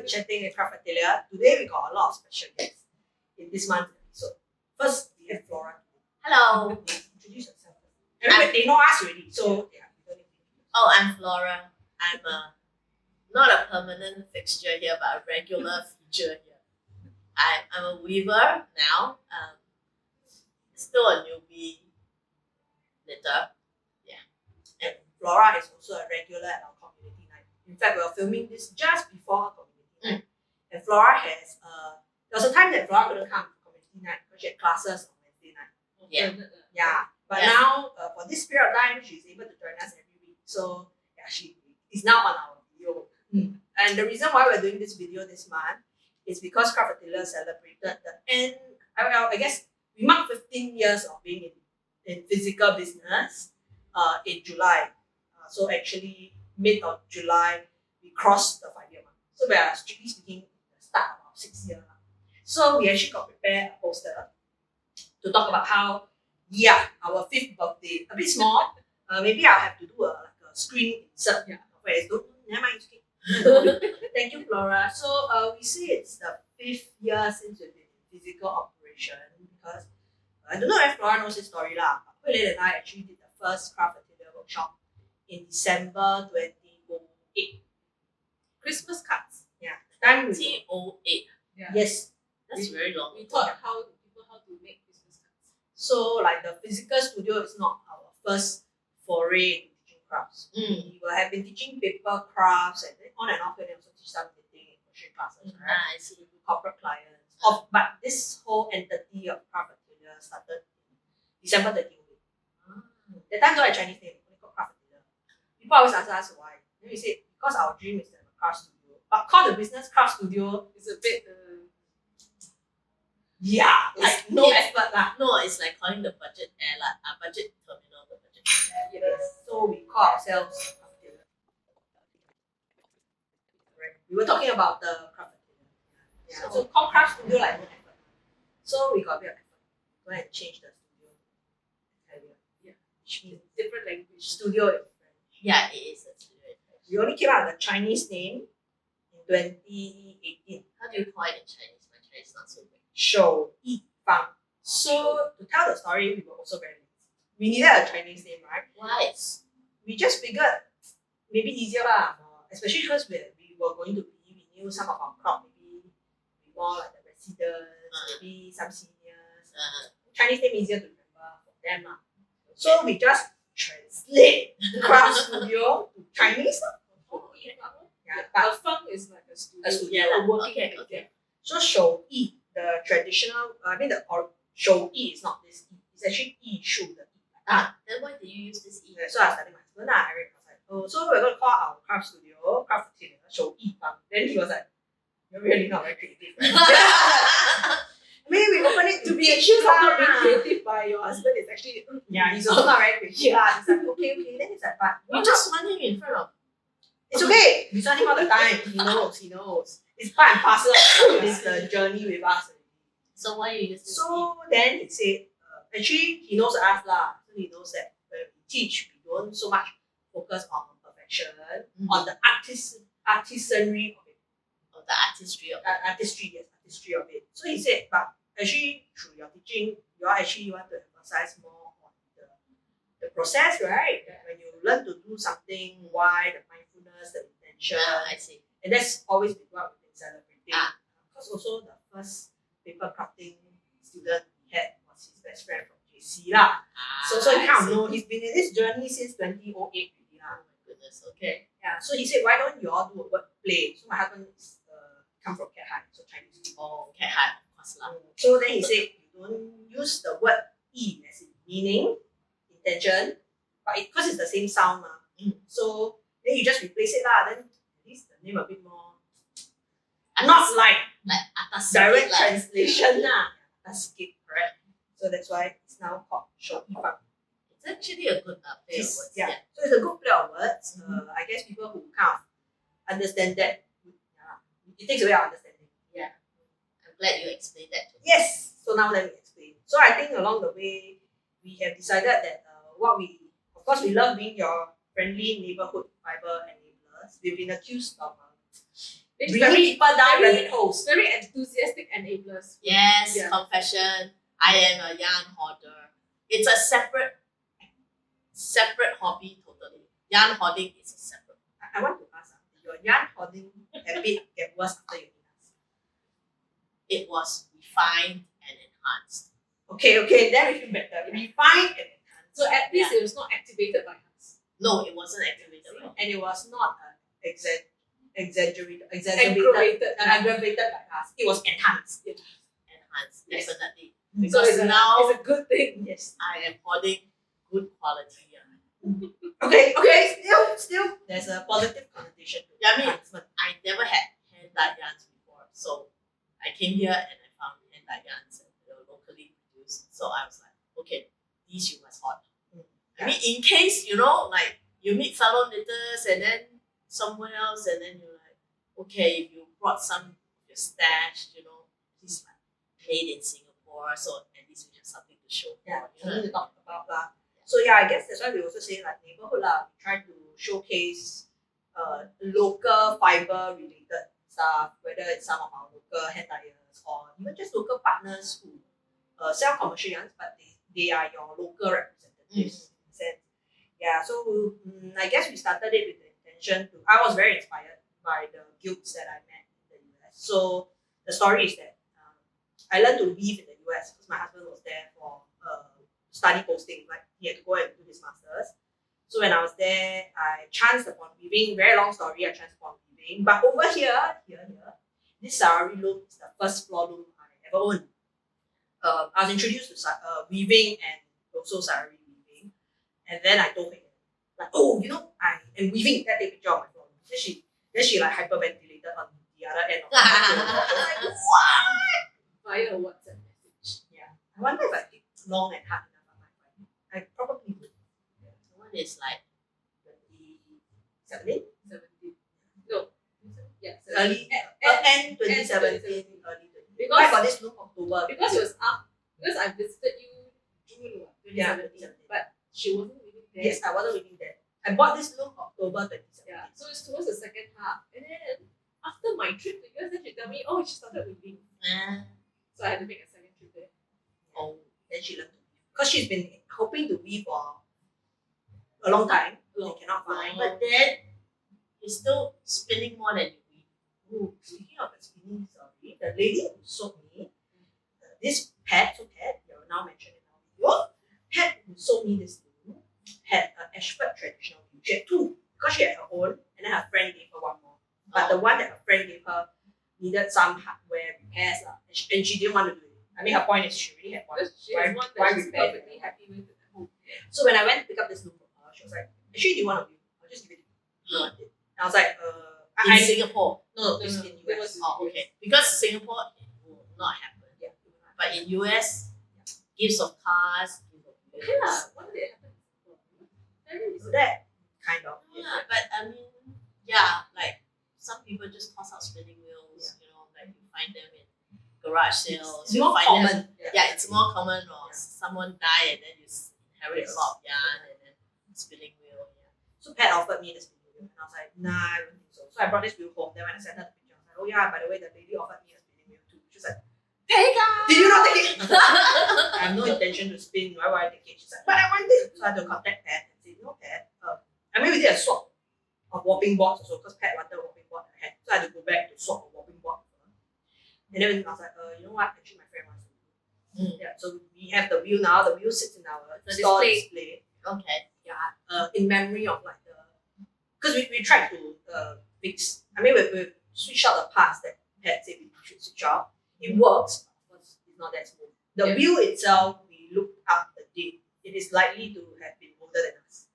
chatting with Craft Atelier. Today we got a lot of special guests in this month's episode. First, we have Flora. Hello. Introduce yourself. Everybody, they know us already, so yeah, we don't need to. Oh, I'm Flora. I'm not a permanent fixture here, but a regular feature here. I'm a weaver now. Still a newbie knitter. And Flora is also a regular at our community night. In fact, we are filming this just before our community night. And Flora has there was a time that Flora couldn't come to community night because she had classes on Wednesday night. Yeah. But now for this period of time, she's able to join us every week. So yeah, she is now on our video. And the reason why we're doing this video this month is because Craft Atelier celebrated the end. I guess we marked 15 years of being in physical business in July. So actually, mid of July, we crossed the 5-year mark. So we are strictly speaking the start of our 6th year. So we actually got prepared a poster to talk about how, our 5th birthday, a bit small. Maybe I'll have to do a screen insert. Never mind, it's okay. Thank you, Flora. So we see it's the 5th year since we've been in physical operation because I don't know if Flora knows this story lah. But Hui and I actually did the first Craft Atelier workshop in December 2008. Christmas cards. Yeah. Time we 2008. Yeah. yes. That's very long. We taught people how to make Christmas cards. So like the physical studio is not our first foray into teaching crafts. We will have been teaching paper crafts and then on and off and also teach some knitting and crochet classes, right? I see. Corporate clients. But this whole entity of Craft Atelier started in December 2008. That time don't have Chinese name, only called Craft Atelier. People always ask us why. Then we say because our dream is to have a craft studio. But call the business craft studio. It's a bit Like no effort lah. No, it's like calling the budget airline, budget terminal, the budget. Yes. So we call ourselves Craft Atelier. Right. We were talking about the Craft Atelier. Yeah. So call craft studio like no effort. So we got a bit of effort. Go ahead and change the studio. Which means different language. studio in French. Yeah, it is a studio. We only came out with the Chinese name in 2018. How do you call it in Chinese? My Chinese is not so good. 手艺坊. So to tell the story, we were also very lazy. We needed a Chinese name, right? Why? We just figured maybe easier lah, especially because we were going to be, we knew some of our crowd maybe be more like the residents, maybe some seniors. Chinese name easier to remember for them lah. So we just translate craft studio to Chinese. Yeah, But but fun is like a studio. a studio, Yeah, a working okay. So 手艺, the traditional, the 手艺 is not this 艺, it's actually 艺术 the 艺. Then why did you use this E? So I was telling my husband, I was like, so we're going to call our craft studio Craft Atelier 手艺坊. Then he was like, you're really not very creative, right? Maybe we open it to To be teach accused of not being lah. creative by your husband is actually Yeah, he's also not very creative. Yeah. He's like, okay. Then he's like, but You just want him in front of. it's okay. We saw him all the time. He knows. It's part and parcel of this journey with us. So why you use this E? So then he said, actually he knows us lah. So he knows that when we teach, we don't so much focus on perfection, on the artisanry of it. Of the artistry of Artistry of it. So he said, but actually through your teaching, you actually want to emphasize more on the process, right? When you learn to do something, why, the mindfulness, the intention. I see. And that's always been what we've been celebrating. Because also the first paper crafting student we had was his best friend from JC lah. So you kind of know he's been in this journey since 2008 already lah. Oh my goodness, okay. Yeah. So he said, why don't you all do a word play? So my husband is come from Cat High, so Chinese. Oh, okay, hi, of course lah. So then he said, you don't use the word E as in meaning, intention, but because it's the same sound lah. So then you just replace it lah. Then at least the name a bit more. Not like atas direct sikit lah. translation lah. That's it, correct. So that's why it's now called 手艺坊. It's actually a good play of words. Yeah. So it's a good play of words. I guess people who kind of understand that, it takes away our understanding. Yeah. I'm glad you explained that to me. Yes. So now let me explain. So I think along the way, we have decided that of course, we love being your friendly neighborhood fiber enablers. We've been accused of bringing people down rabbit holes. Very enthusiastic enablers. Yes, Yeah. confession. I am a yarn hoarder. It's a separate hobby totally. Yarn hoarding is a separate. I want to ask, your yarn hoarding habit get worse after you realize? It was refined and enhanced. Okay, then we feel better. Refine and enhance. So at least it was not activated by us. No, it wasn't activated. Right? And it was not exaggerated Aggravated. by us. It was enhanced. Enhanced, Yes. definitely. So Because now it's a good thing. Yes. I am hoarding good quality yarn. Okay, still there's a positive connotation to Yeah, I mean, enhancement. I never had hand-dyed yarns before. So I came here and I found hand-dyed yarns and they were locally produced. So I was like, okay, these you must hoard. I mean, in case, like you meet fellow knitters and then somewhere else and then you're like, okay, if you brought some of your stash, please like made in Singapore, so at least we have something to show Yeah, for. something to talk about lah. So yeah, I guess that's why we also say like neighborhood lah. We try to showcase local fiber related stuff, whether it's some of our local hand dyers or even just local partners who sell commercial yarns, but they are your local representatives. In a sense. Yeah, so I guess we started it with the intention to. I was very inspired by the guilds that I met in the US. So the story is that I learned to weave in the US because my husband was there for study posting. Like he had to go and do his masters. So when I was there, I chanced upon weaving. Very long story. I chanced upon weaving. But over here, this Sarari loom is the first floor loom I ever owned. I was introduced to weaving and also Sarari weaving. And then I told her, like, oh, I am weaving that picture of my floor. Then she like hyperventilated on the other end of the floor. I was like, what? Via a WhatsApp message. Yeah. I wonder if I did long and hard enough on my phone. I probably would. The one is like 2017? 17. No. Yeah. Early, end 2017, early 2018. Because- I got this look October. Because it was after. Because I visited you June 2017. Yeah, But she wasn't living there. Yes, I wasn't reading that. I bought this look October 2017. Yeah. So it's towards the second half. And then after my trip to US, then she told me, oh, she started weaving. So I had to make a second trip there. Oh, then she learned to weave. Because she's been hoping to weave for a long time. They cannot find. But then you're still spinning more than you weave. Ooh, speaking of the spinning story, the lady who sold me this pad, you're now mentioning in our video, pad who sold me this loom had an Ashford traditional loom. She had two because she had her own, and then her friend gave her one more. But the one that her friend gave her needed some hardware repairs, and she didn't want to do it. I mean, her point is she already had one. Because she Why- has one why that she's repair? perfectly happy with at home. So when I went to pick up this loom from her, she was like, actually, do you want to weave? I'll just give it to you. You want it? And I was like, In Singapore. no, it's No, in it US. was- Oh, okay. Because Singapore, it will not happen. Yeah. But in US, gifts of cars, Okay lah. One day it happened. Very So recent. that kind of. Yeah, but I mean, yeah, like some people just toss out spinning wheels, like you find them in garage sales. It's you more find common. Them, yeah, it's more common, or Yeah. someone die and then you inherit Yes. a lot of yarn and then spinning wheel. Yeah. So Pat offered me this spinning wheel, and I was like, nah, I don't think so. So I brought this wheel home. Then when I sent her the picture, I was like, oh yeah, by the way, the lady offered me a spinning wheel too. She was like, Take her! did you not take it? I have no intention to spin. Why would I take it? She's like, but I want it. So I had to contact Pat and say, no, Pat. I mean, we did a swap of warping boards also because Pat wanted a warping board that I had. So I had to go back to swap a warping board with her. And then I was like, you know what? Actually, my friend wants to do. Yeah, so we have the wheel now. The wheel sits in our The store display. display. Okay. Yeah, in memory of like because we tried to fix. I mean, we switched out the parts that Pat said we should switch out. It works, but of course, it's not that smooth. The Yeah. wheel itself, we looked up the date. It is likely to have been older than us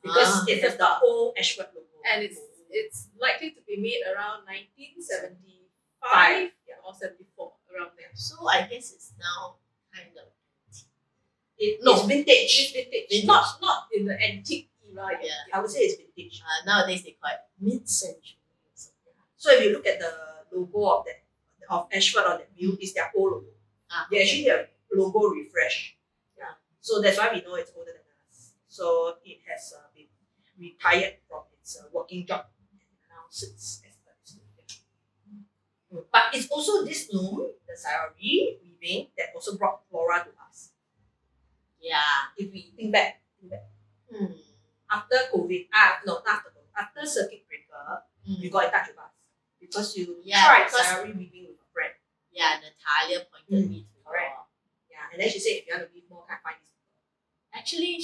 because it has the old Ashford logo. And it's likely to be made around 1975 Five, yeah. or 74, around there. So I guess it's now kind of It's vintage. It's vintage. Vintage. Not in the antique era yet. Yeah. I would say it's vintage. nowadays they call it mid-century. So if you look at the logo of Ashford on that wheel, it's their old logo. They actually their logo refresh. Yeah. So that's why we know it's older than us. So it has been retired from its working job and now sits as a display. But it's also this loom, the Sayori weaving, that also brought Flora to us. Yeah. If we think back. After COVID, not after COVID, after circuit breaker, you got in touch with us because you tried Sayori weaving with a friend. Yeah, Natalia pointed me to correct. Yeah, and then she said, if you want to weave more, can't find these people. Actually,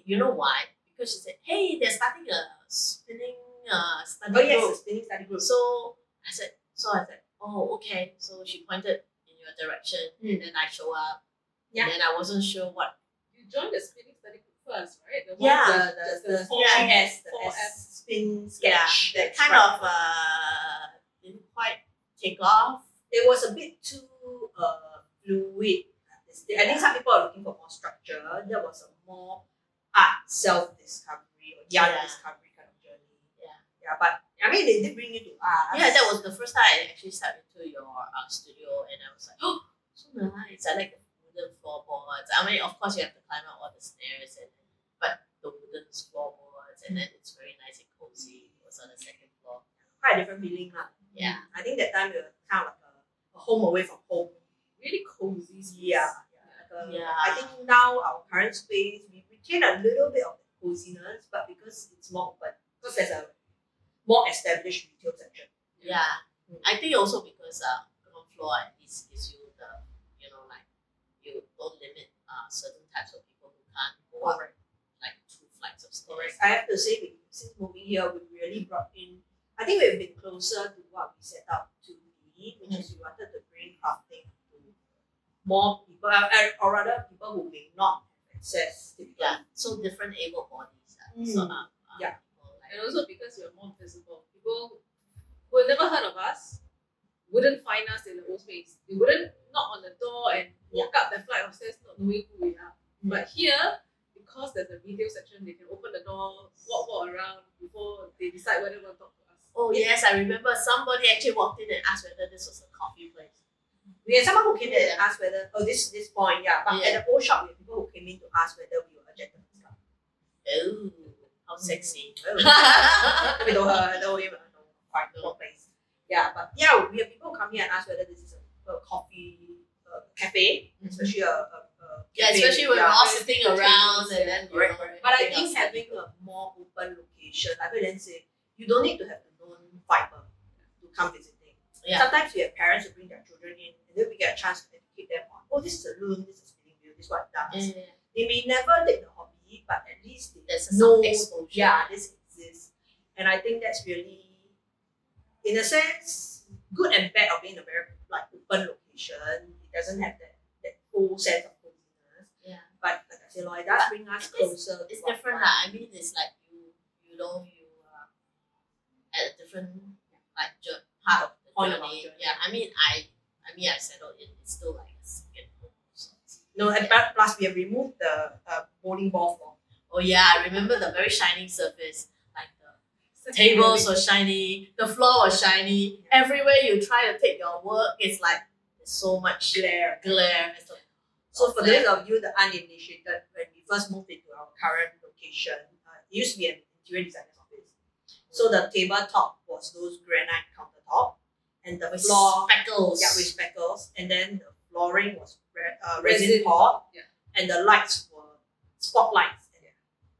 you know why? Because she said, hey, they're starting a spinning study group. Yes, a spinning study group. So I said, oh, okay. So she pointed in your direction, and then I show up. Yeah. And then I wasn't sure what. You joined the spinning study group first, right? The The 4S spin sketch. That kind of didn't quite take off. It was a bit too fluid. I think some people are looking for more structure. There was a more art self-discovery or discovery kind of journey. Yeah, but I mean, they did bring you to us. Yeah, that was the first time I actually stepped into your studio, and I was like, oh, so nice. I like the wooden floorboards. I mean, of course, you have to climb up all the stairs, but the wooden floorboards, and then it's very nice and cozy. It was on the second floor. Quite a different feeling, lah. Yeah. I think that time we were kind of like a home away from home. Really cozy space. Yeah. I think now our current space, we retain a little bit of the coziness, but because it's more open, because there's a more established retail section. Yeah. I think also because ground floor at least gives you the, you don't limit certain types of people who can't go up like 2 flights of stairs. I have to say, since moving here, we really brought in, I think we've been closer to what we set out to be, which is we wanted to bring crafting to more people, or rather people who may not have access to so different able bodies. Yeah. And also because we're more visible. People who had never heard of us wouldn't find us in the old space. They wouldn't knock on the door and walk up the flight of stairs not knowing who we are. But here, because there's a retail section, they can open the door, walk around before they decide whether they want to talk to us. Oh yes, I remember somebody actually walked in and asked whether this was a coffee place. We had someone who came in and asked whether, this point, but at the old shop, we had people who came in to ask whether we were a gentleman's club. Oh, how sexy. We don't quite no place. Yeah, but we have people come here and ask whether this is a coffee cafe, especially a cafe. Especially when we're all sitting around and then But I think having a more open location, I would then say you don't need to have the known fiber to come visiting. Sometimes we have parents who bring their children in, and then we get a chance to educate them on, this is a loom, this is spinning wheel, this is what it does. They may never take the hobby, but at least there's know exposure. Yeah, this exists. And I think that's really, in a sense, good and bad of being a very open location. It doesn't have that whole sense of coziness. Yeah. But like I said, it does bring us closer. It's different. I mean, it's like you are at a different part of the journey. Yeah. I mean, I settled in. It's still like a second home. No, and plus we have removed the bowling ball floor. Oh yeah, I remember the very shining surface. Like the tables were shiny, the floor was shiny. Everywhere you try to take your work, it's like there's so much glare. So for those of you the uninitiated, when we first moved into our current location, it used to be an interior designer's office. So the tabletop was those granite countertop, and the floor speckles. Yeah, with speckles, and then the flooring was resin pot, and the lights were spotlights,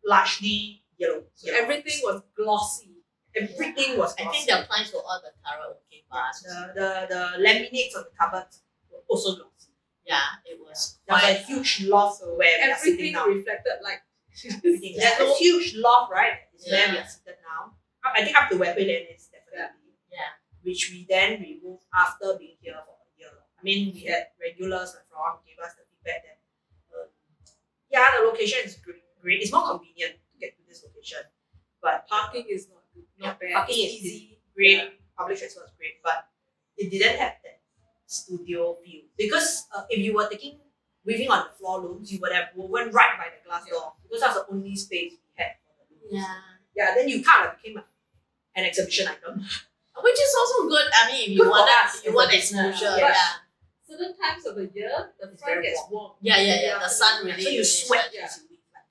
largely yellow. So everything was glossy. Everything was glossy. I think the appliances were all the karaoke bars. The laminates on the cupboards were also glossy. Yeah, it was. There was a huge loft where we are sitting Everything now. reflected like Everything. There's a huge loft, right? It's where we are seated now. I think up to where Hui Lian is definitely. Yeah. Which we then removed after being here for a year. I mean, we had regulars like Flora who gave us the feedback that the location is great. It's more convenient to get to this location. But parking is not good. Not bad. Parking is easy, great. Public transport is great, but it didn't have that studio feel. Because if you were weaving on the floor looms, you would have woven right by the glass door, because that's the only space we had for the looms. Yeah, then you kind of became an exhibition item. Which is also good. I mean, if you want exposure. Certain times of the year, the front gets warm. Yeah. The sun really. So you sweat. Yeah.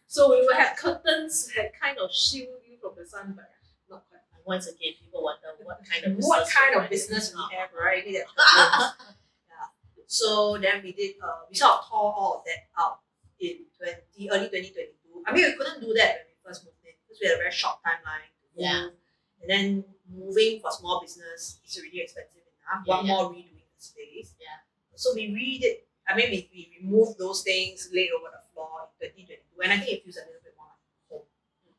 So we will have curtains that kind of shield you from the sun, but not quite. Once again, people wonder what kind of business what kind of we're business running. we have, right? Yeah. So then we did we sort of tore all of that out in early 2022. I mean, we couldn't do that when we first moved in because we had a very short timeline to move. Yeah. And then moving for small business is already expensive enough. One more redoing the space. Yeah. So we redid. I mean, we removed those things, laid over the floor in 2022, and I think it feels a little bit more like home.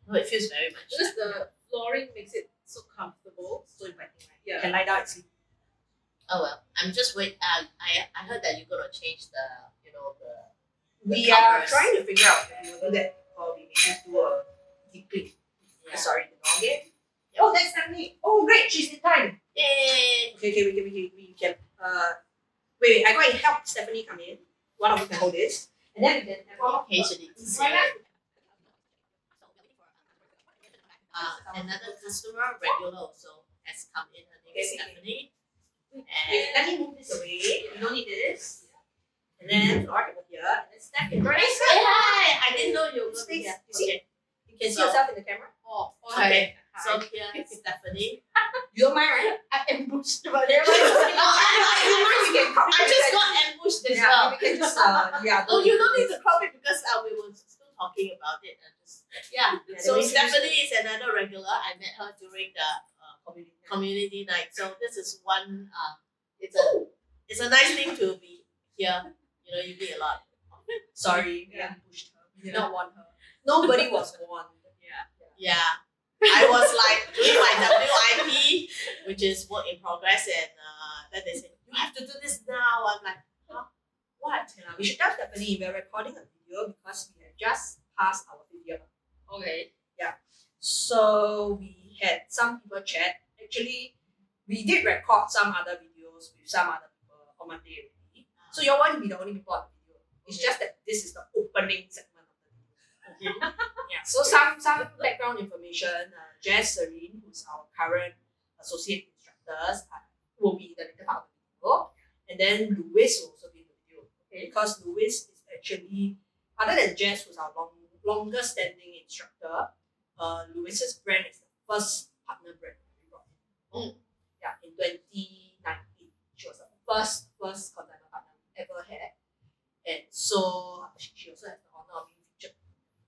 No, it feels very much. Because the flooring makes it so comfortable. So inviting, right? Yeah. You can lie down and sleep. Oh well, I'm just wait. I heard that you're gonna change the We are covers. trying to figure out if we will do that or we may just do a deep clean. Yeah. Sorry, the dog again. Oh, that's Stephanie. Oh, great, she's in time. Yay! Okay, we can. Wait, I go and help Stephanie come in. One of you can hold this, and then we can have Occasionally. Another customer regular also has come in. Her name is Okay. Stephanie. Okay, let me move this away. We don't need this. And then Flora can go here. And then Steph can join us. Say hi! I didn't know you were going to be Space. here. You see? Okay. You can see So- yourself in the camera. Oh, Okay. So here is Stephanie. You don't mind, right? I ambushed but never No, mind. we can crop I it. just got ambushed as Yeah, well. we can just No, you don't need to crop it because we were still talking about it. Yeah. Yeah, So then we Stephanie is another regular. I met her during the community. community night. So this is one. It's a nice thing to be here. You know, you meet a lot. Sorry, we Yeah. ambushed her. We did Yeah. not want her. Nobody was warned. Yeah. I was like doing my WIP, which is work in progress, and then they said you have to do this now. I'm like, huh? What? We should tell Stephanie we are recording a video because we have just passed our video. Okay. So we had some people chat. Actually, we did record some other videos with some other people on Monday already. So you won't be the only people on the video. It's just that this is the opening segment of the video. Okay. Yeah. So some background information. Jess, Serene, who's our current associate instructors, will be the later part of the video. And then Lois will also be in the video. Okay. Because Lois is actually, other than Jess, who's our longest standing instructor, Lois's brand is the first partner brand we brought in. Yeah, in 2019. She was the first consignment partner we ever had. And so she also has the honor of being featured.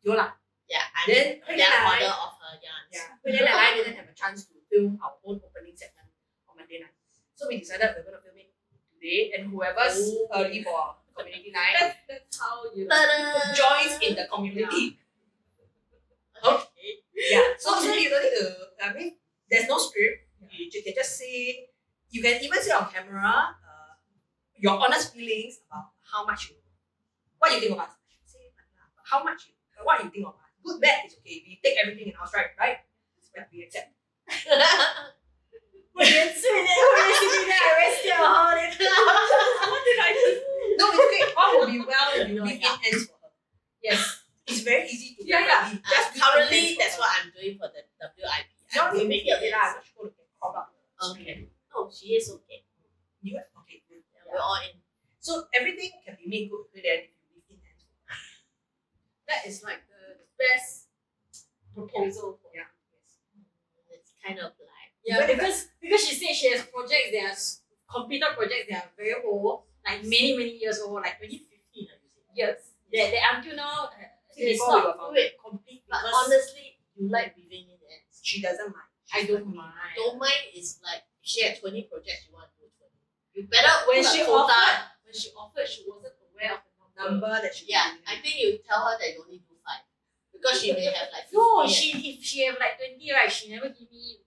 Yola. Yeah, I'm Then the model of her yarns. Yeah. But then I didn't have a chance to film our own opening segment on Monday night. So we decided we're going to film it today, and whoever's early for our community night That's how you. Ta-da! joins in the community. Okay. Yeah. So you don't need to, I mean, there's no script. You can just say, you can even say on camera your honest feelings about what you think of us. I should say, what you think of us. Good, bad is okay. We take everything in our stride, right? Yeah, we accept. What did I do? No, it's okay. All will be well if you leave in ends for her. Yes. It's very easy to Yeah. Just Currently, that's what I'm doing for the WIP. Now I'm you doing make it it. lah. She go to get crop up. Okay. Oh, she is okay. You okay? Good. Yeah, we're all in. So everything can be made good then if you leave in ends. That is like the best proposal. Yeah. It's kind of like Yeah, because she said she has projects that are computer projects that are very old, like many years old, like 2015. years. That until now it's Before we not were found. Wait, complete. But Because- honestly, you like weaving in ends. She doesn't mind. I don't mind. Don't mind is like if she had 20 projects, you want to do 20. You better When put a she quota. offered, she wasn't aware of the number. Number that she Yeah, I think you tell her that you only do 5 because she may have like 50. No, and- if she have like 20, right, she never give me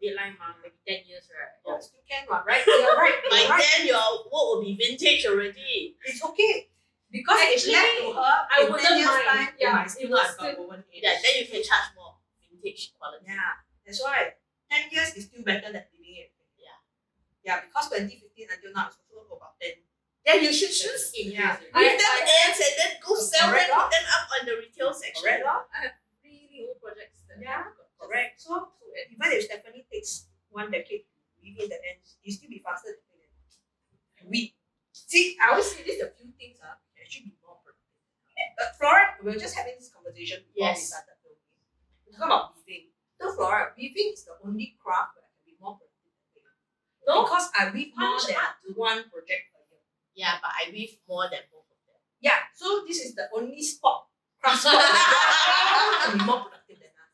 deadline maybe 10 years, right? Yeah, still can one, right? You're right. By You're right. then your work will be vintage already. It's okay. Because it's Actually, left to her. I in wouldn't 10 years' mind. time, Yeah, it might still it was not have got woven in. Yeah, then you can charge more vintage quality. Yeah, that's why 10 years is still better than living it. Yeah. Yeah, because 2015 until now it's also about 10. Then you should choose in Yeah. years. With them ends and then go sell them, Correct, put them up on the retail section. Correct, lah? I have really old projects that Yeah, I've got. correct. So even if Stephanie takes 1 decade to leave in the ends, you still be faster than me. We see. I always say this: a few things can actually be more productive. Flora, we were just having this conversation before we Yes. started filming. We're talking about weaving. So Flora, weaving is the only craft where I can be more productive No? Because I weave more Punch than art too. one project per year. Yeah, but I weave more than both of them. Yeah, so this is the only sport, craft sport that can be more productive than us.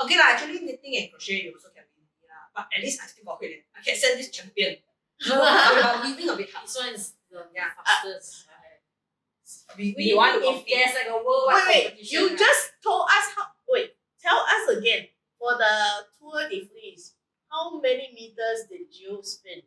Okay lah, actually knitting and crochet you also can be lah, but at least I still got it. I can send this champion. But weaving a bit hard. This one is the Yeah. fastest. We want to if compete. there's like a worldwide Wait, competition, you right? just told us tell us again. For the Tour de Fleece, how many meters did you spin?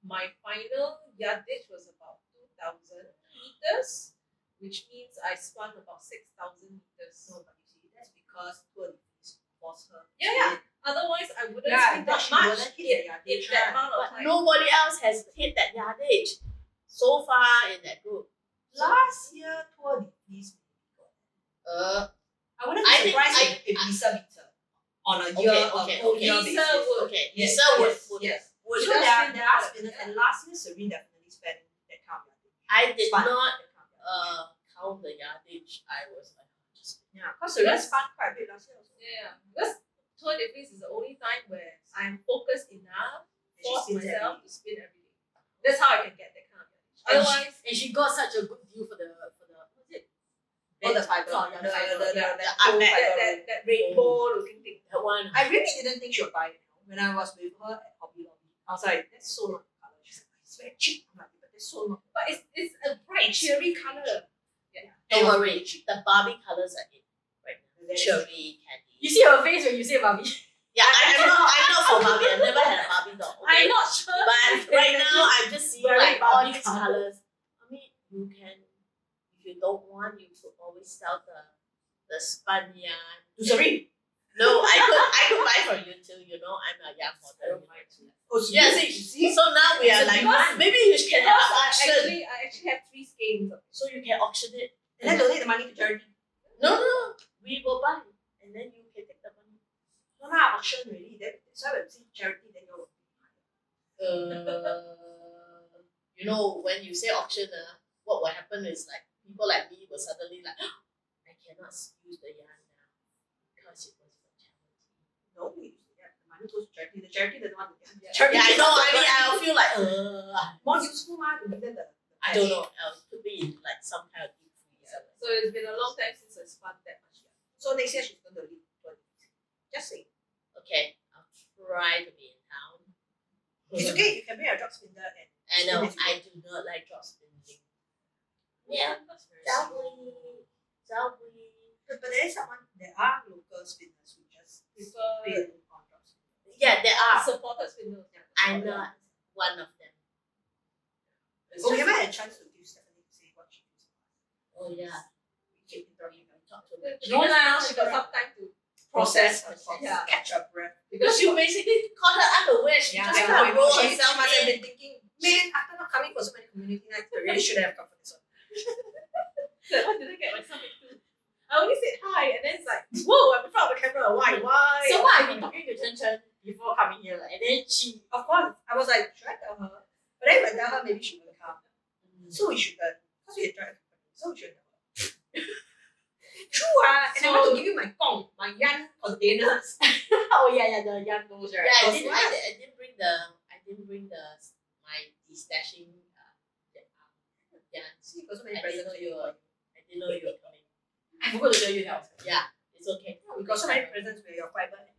My final yardage was about 2,000 meters, which means I spun about 6,000 meters. No, but you see, that's because Tour de Fleece forced her. Yeah. Otherwise, I wouldn't Yeah, spin that that she much wouldn't hit that in yardage, that right? amount of But time. nobody else has hit that yardage so far in that group. Last year, Tour de Fleece. I wouldn't I be think surprised if Lisa beats her on a year, whole year Lisa basis. would. Okay, Yes, Lisa would. yes. would- So She does there are spin there are better, spinners, yeah. and last year Serene definitely spent that kind of yardage. I did Spun not that kind of yardage. count the yardage. I was like, just Yeah, because Serene Because- spun quite a bit last year also. Yeah, because Tour de Fleece is the only time where I'm focused enough, And she force spins myself every to spin every day. That's how I can get that kind of yardage. Otherwise, And she got such a good deal for the what's it? Oh, the fiber. Oh, yeah, the fiber. yeah, the I whole bet fiber. that rainbow looking thing. that one. I really didn't think she would buy it. When I was with her at Hobby Lobby, I was like, that's so not the color. She's like, it's very cheap. I'm like, but that's so not. But it's a bright cherry color. Don't worry, the Barbie colors are in right now. That is- Cherry candy. You see her face when you say Barbie. Yeah, I'm not for Barbie. I've never had a Barbie doll. Okay? I'm not sure. But right now, I'm just seeing Very like all Barbie these color. colors. I mean, you can, if you don't want, you could always sell the spun yarn. To Serene. No, I could buy from you too. You know, I'm a yarn model. Oh, Yeah, Serene. see, so now we are It's a like, demand. maybe you can have an I auction, actually have 3 skeins. so you can auction it. And then donate the money to charity. No, we will buy, and then you can take the money. No, not auction really. That's why when we see charity, then you'll. You know, when you say auction, what will happen is like people like me will suddenly like, I cannot use the yarn now because it was for charity. No, we yeah, the money goes to charity. The charity doesn't want to get. Yeah. Charity Yeah, I just know. wants I to mean, get I'll feel like, more useful man to give them the. I don't know. It could be in like some kind of deep freezer. So it's been a long time since I spun that much yarn. So next year she's going to leave. Just say Okay, I'll try to be in town. it's okay. You can be a drop spinner and. I know. I do not like drop spinning. Yeah, That's very Subway. But there is someone. There are local spinners who just prefer spin on drop spinner. Yeah, there are. supported spinners. I'm not one of them. Oh, we haven't had a chance to give Stephanie to say what she thinks. Oh yeah. We keep interrupting her. Talk to me. No, now she got some time to Process her thoughts. Yeah. Catch her breath. Because she basically caught her unaware. She just I can't know. roll She herself must have in. been thinking, man, after not coming for so many community nights, I really should have come for this one. Like, what did I get myself into? I only said hi, and then it's like, whoa, I'm in front of the camera. Why? So what I've been talking to Chen Chen before coming here, like, and then she Of course, I was like, should I tell her? But then if I tell her, maybe she won't come. So we shouldn't. Because we had tried. So we shouldn't tell her. True, and I want to give you my gong, my yarn containers. oh yeah, the young girls, right? Yeah, Because what? I didn't bring my destashing yarn. See, got so many I didn't presents know for you you. were coming. I forgot to tell you that. Yeah, it's okay. We got so many presents for your fiber and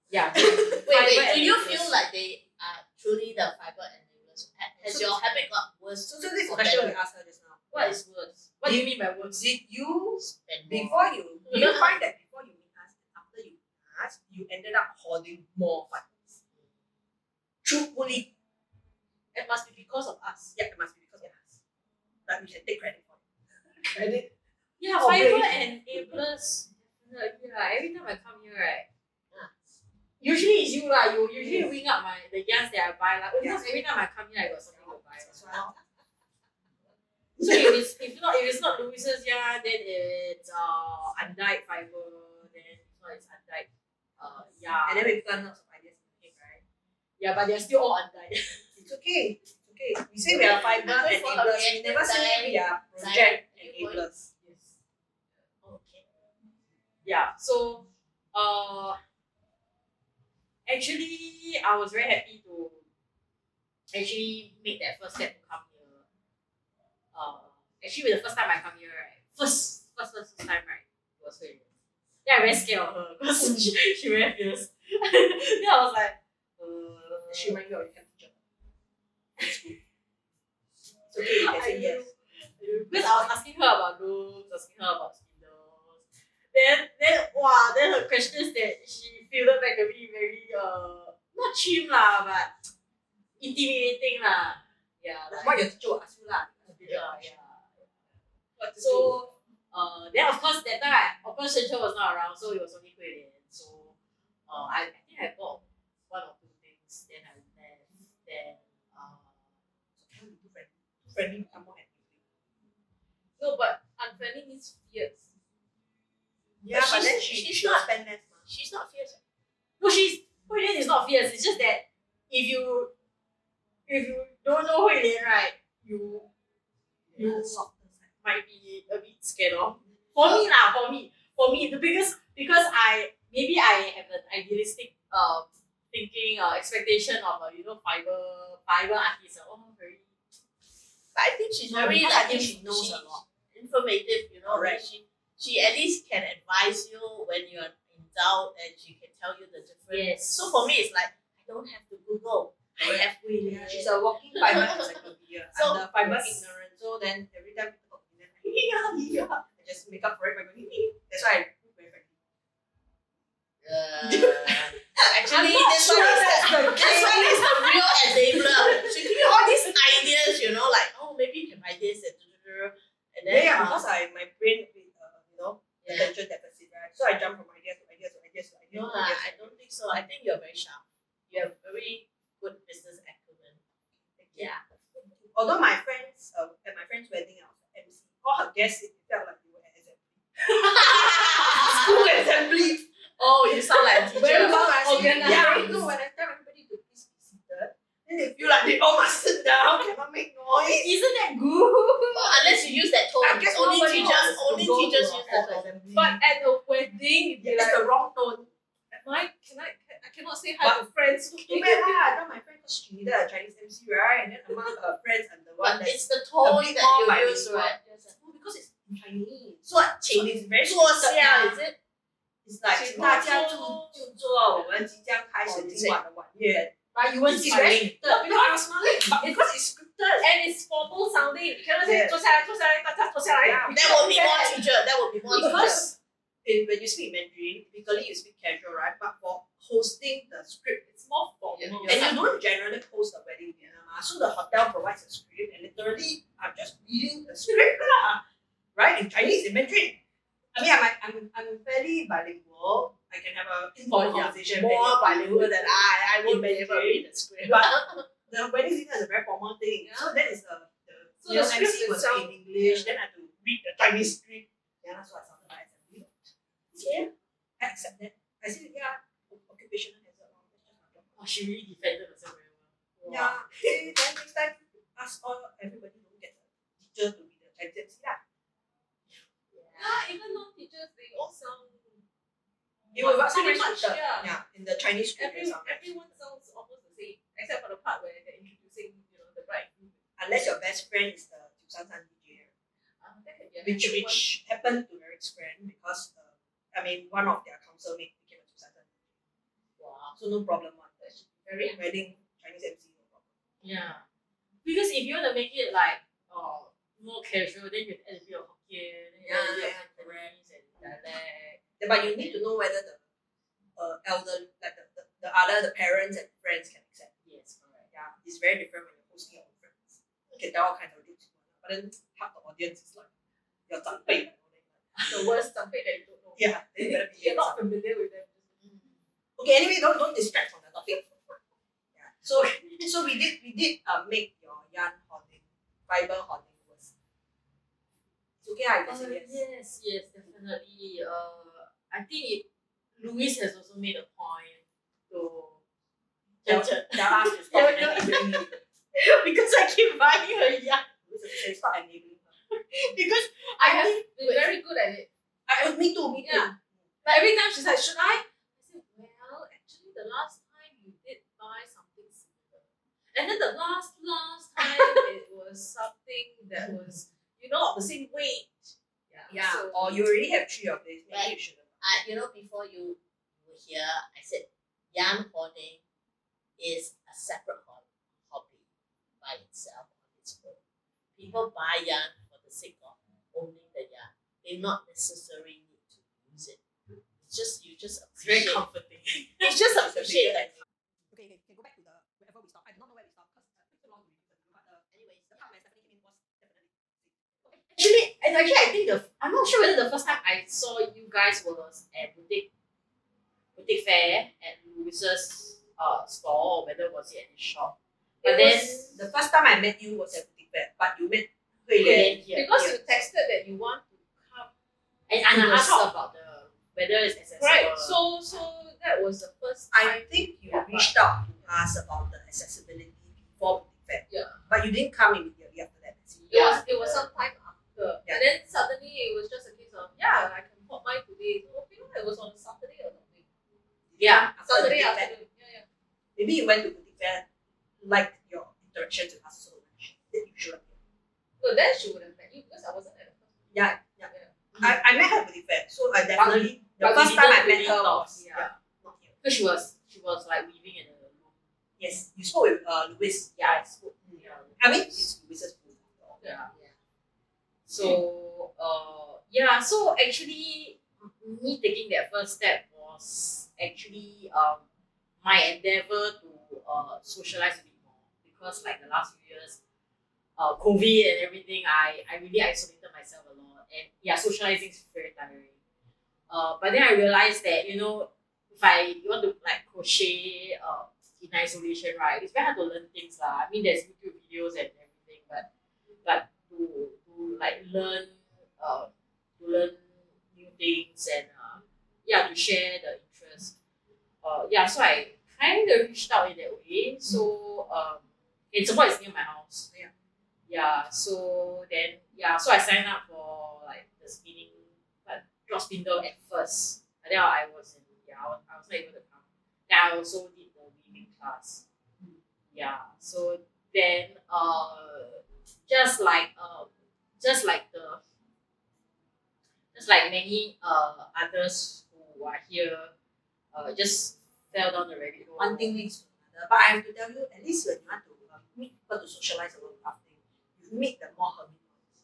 Yeah. Wait, do you feel like they are truly the fiber enablers? Has So- your habit got worse? So this is or the question we better? asked her just now. What is worse? What do you mean by words? Did you, Spend more. before you, do you find that before you meet us, after you meet us, you ended up hoarding more fibers? Truthfully, It must be because of us. yeah, it must be because of us. But we can take credit for it. Credit. Yeah, Oh, fiber really? and enablers. Yeah, every time I come here, right? Ah. Usually it's you lah. You usually ring up the yarns that I buy. Like almost every time I come here, I got something to buy. That's why. So if it's not Louisa's yarn, then it's undyed fiber. Then this one is undyed yarn. And then we plan lots of ideas in the head, right? Yeah, but they're still all undyed. It's okay. It's okay. We say we are fiber enablers. We never say we are project enablers. Yes. Okay. Yeah. So actually, I was very happy to actually make that first step to come here. Actually, the first time I come here, right, first time, right, it was Hui. Then I very scared of her because she very fierce. Then I was like, She remind you of your camp teacher. It's good. It's okay, you can say yes. Because I was asking her about rooms, asking her about spindles. Then her questions that she fielded back at me very not chim lah, but intimidating lah. Yeah, Like what your teacher will ask you lah. yeah. So then of course that time of course Shen was not around, so it was only Hui Lian. So I think I bought one or two things, then I left. Then Can't be too friendly, become more happy. No, but unfriendly means fierce. Yeah, but then she's she'll not- spend less. she's not fierce. No, Hui Lian is not fierce. It's just that if you don't know Hui Lian, right, you might be a bit scared of. For me, the biggest, because I have an idealistic thinking expectation of fiber artist. Very. But I think she's very because I think she knows she- a lot. informative. Correct. She at least can advise you when you're in doubt, and she can tell you the difference. Yes. So for me, it's like I don't have to Google. I have Hui Lian. Yeah, she's a walking fiber encyclopedia. So- I'm the fiber yes. ignorant. So then every time people talk to me, I just make up for it by going, that's why I look very friendly. Actually, I'm not this sure one is that's the this one is the real enabler. She give you all these ideas, like maybe you can buy this and then Yeah, because my brain with yeah. attention deficit, right? So I jump from ideas to ideas to ideas to ideas. No, to ideas. I don't think so. I think you're very sharp. You have very good business acumen. Yeah. Although my friends, at my friend's wedding, I was MC. All her guests, it felt like we were at assembly. School assembly. Oh, you sound like a teacher. When I say, Organized. yeah, no, when I tell everybody to please be seated, then they feel like they all must sit down, cannot make noise. Isn't that good? Unless you use that tone. I guess only nobody teachers wants to go use to a that hall tone. assembly. But at a wedding, you'd be it's like, the wrong tone. I cannot say hi to friends. Too bad lah. I tell my friend because she needed a Chinese MC, right? And then among her friends, I'm the one But that's it's the tone bit that more you bilingual. use, right? no, because it's in Chinese. So what? Chinese very 坐 scripted 下 now. is it? It's like 请大家就坐，我们即将开始今晚的晚宴。 But you weren't It's very smiling. scripted. No, I was smiling, but because it's scripted. And it's formal sounding. You cannot say Yes. 坐下来，大家坐下来。Yeah. That will be more teacher. That will be more teacher. Because when you speak Mandarin, typically you speak casual, right? But for hosting the script, it's more formal. Yeah, And you don't generally host a wedding in Vietnam. So the hotel provides a script, and literally I'm just reading the script, right? In Chinese, in Mandarin. I mean, I'm fairly bilingual. I can have a informal conversation. more bilingual than I won't be able to read the script. But the wedding dinner is a very formal thing. So that is the So the script MC was itself- in English. Then I had to read the Chinese script. Yeah, that's what I sounded like assembly. Yeah. I accept that. I said, yeah, occupational hazard. That's just my job. Oh, she really defended herself very well. Yeah. See, then next time, ask everybody don't get the teacher to be the Chinese MC lah. Yeah, even non-teachers, they all sound. It will pretty pretty much, much yeah. in the Chinese script. Everyone sounds almost the same, except for the part where they're introducing, the bride. Unless your best friend is the San DJ, That can be a which hectic one. happened to Eric's friend because one of their council mate became a San DJ. Wow. So no problem one. Very Wedding Chinese MC, no problem. Yeah. Because if you want to make it like more casual, then you add a bit of Hokkien, then you add a bit of Cantonese and dialect. But you need to know whether the elder, like the parents and friends can accept. Yes, correct. Yeah, it's very different when you're hosting your own friends. You can tell all kinds of jokes, but then half the audience is like your 长辈. the worst something that you don't know. Yeah, then you better be You're not familiar with them. Okay, anyway, don't distract from the topic. Yeah. So we did make your yarn hoarding, fiber hoarding worse. It's okay, I can say yes. Yes, definitely. I think Louis has also made a point to Tell us to stop enabling me. because I keep buying her yarn. Say stop enabling her. Because I I have think been very good at it. Me too. Yeah. But every time she's like, should I? I said, well, actually, the last time And then the last time it was something that was, of the same weight. Yeah. So, Or you already have 3 of these. Maybe Right. you should have. Before you were here, I said yarn hoarding is a separate hobby by itself on its own. People buy yarn for the sake of owning the yarn. They not necessarily need to use it. It's just you just It's very appreciate. comforting. It's just appreciate that. Okay, can go back to wherever we stopped. I do not know where we stopped because it took so long to review. But anyways, the part where Stephanie came in was definitely. Actually, I think I'm not sure whether the first time I saw you guys was at boutique fair at Louis's store, or whether was it at his shop. But then The first time I met you was at Boutique Fair, but you met Hui Lian here. because you texted that you want to come. and to I the asked shop. her about whether it's accessible. Right. So that was the first time. I think you Yeah, reached out to us about the accessibility before Boutique Fair. Yeah. But you didn't come immediately after that. It was some time after. Yeah. And then suddenly it was just a case of, I can pop by today. So it was on a Saturday or something. Yeah. Saturday Boutique Fair. afternoon. Yeah. Maybe you went to Boutique Fair, liked your interactions with us so much that you should have. No, then she would have met you because I wasn't at the first. Yeah. I met her at Boutique Fair, so I definitely the but we first time I didn't met really her talk, was yeah. not here. Because she was like weaving in the room. Yes, you spoke with Lois. Yeah, I spoke. Yeah. I mean, it's Lois's booth. Yeah. So so actually me taking that first step was actually my endeavor to socialize a bit more, because like the last few years, COVID and everything, I really isolated myself a lot, and socializing is very tiring. But then I realized that if you want to like crochet in isolation, right, it's very hard to learn things lah. I mean, there's YouTube videos and everything, but to like learn new things and to share the interest. So I kind of reached out in that way. So and some more it's near my house. So then so I signed up for like the spinning, but not spindle at first. And then I was not able to come. Then I also did the weaving class. So then just like many others who are here, just fell down the rabbit hole. One thing leads to another. But I have to tell you, at least when you want to meet people to socialize about crafting, you meet the more hermit ones.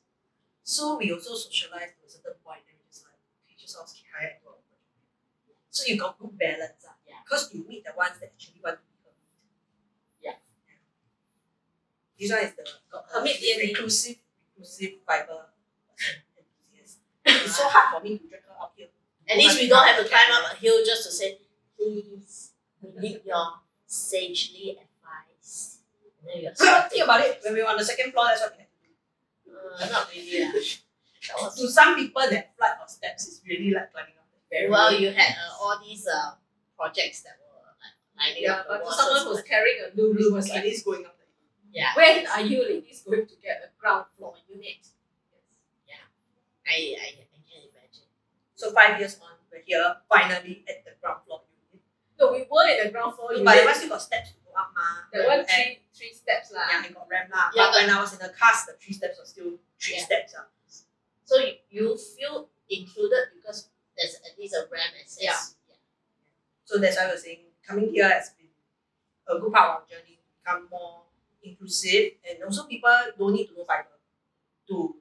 So we also socialize to a certain point, and we just like, okay, just all hire into our project. So you got good balance, because you meet the ones that actually want to be hermit. This one is the Hermit DNA. reclusive fiber enthusiast. It's so hard for me to drag her up here. At least we don't have to climb up a hill just to say, please, we need your sagely advice. And then you're Think about it. When we were on the second floor, that's what we had to do. not really. That was To some people, that flight of steps is really like climbing up the very well. You had all these projects that were like lining up the But to walls. someone who's carrying a new blue was like, is going up the Yeah, when are you ladies going to get a ground floor unit? I can imagine. So 5 years on, we're here finally at the ground floor unit. No, we were in the ground floor unit. But that one still got steps to go up, ma. There were And- three steps lah. Yeah, I got ramp lah. Yeah, But when I was in the cast, the 3 steps were still 3 Yeah. steps. So you feel included because there's at least a RAM access. Yeah. So that's why we're saying coming here has been a good part of our journey to become more inclusive, and also people don't need to know fiber to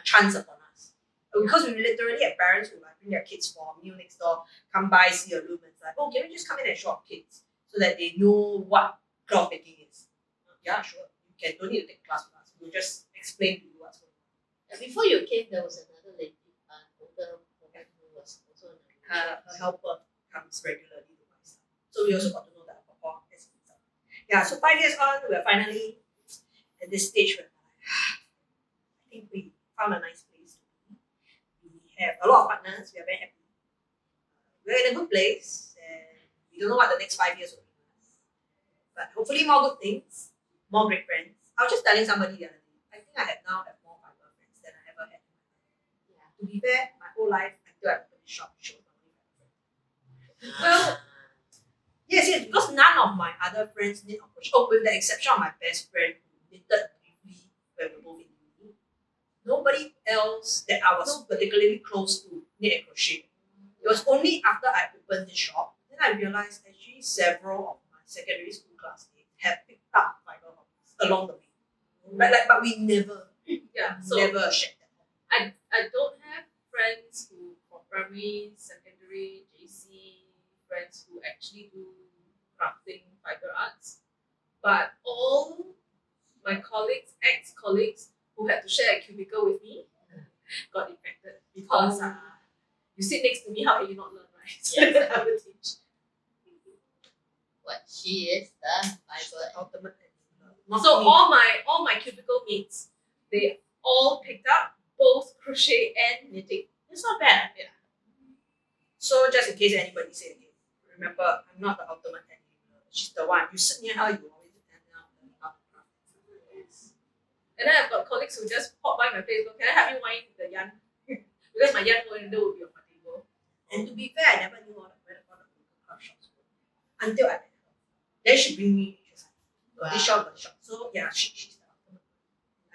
chance upon us. Because we literally have parents who like bring their kids for a meal next door, come by, see a loom, and it's like, oh, can we just come in and show our kids so that they know what cloth making is? Yeah, sure. You don't need to take class with us. We'll just explain to you what's going on. And before you came, there was another lady, older woman who was also Her helper comes regularly to my stuff. So we also got to know that Papa as a result. Yeah, so 5 years on, we're finally at this stage where I think we found a nice place to be. We have a lot of partners, we are very happy. We're in a good place, and we don't know what the next 5 years will bring us. But hopefully more good things, more great friends. I was just telling somebody the other day, I think I now have more fiber friends than I ever had in my life. To be fair, my whole life until I opened the shop, she was my only fiber friend. Well, yes, because none of my other friends knit or crochet. Oh, with the exception of my best friend who knitted with me when we were both in uni. Nobody else that I was particularly close to knit and crochet. It was only after I opened this shop, then I realized actually several of my secondary school classmates have picked up fiber hobbies along the way. But we never shared that. I don't have friends who from primary, secondary, JC, friends who actually do crafting, fiber arts. But all my colleagues, ex-colleagues who had to share a cubicle with me got infected because you sit next to me, how can you not learn, right? So Yes. I will teach. What she is the fiber. Ultimate. So all my cubicle mates, they all picked up both crochet and knitting. It's not bad. Yeah. So just in case anybody say again, remember I'm not the ultimate enabler. She's the one. You sit near her, you always end up learning how to craft. And then I've got colleagues who just pop by my place, go, can I help you wind the yarn? Because my yarn window will be on my table. And to be fair, I never knew where the craft shops were until I met her. Then she bring me. She was like, this shop, that shop. So yeah, she's the ultimate.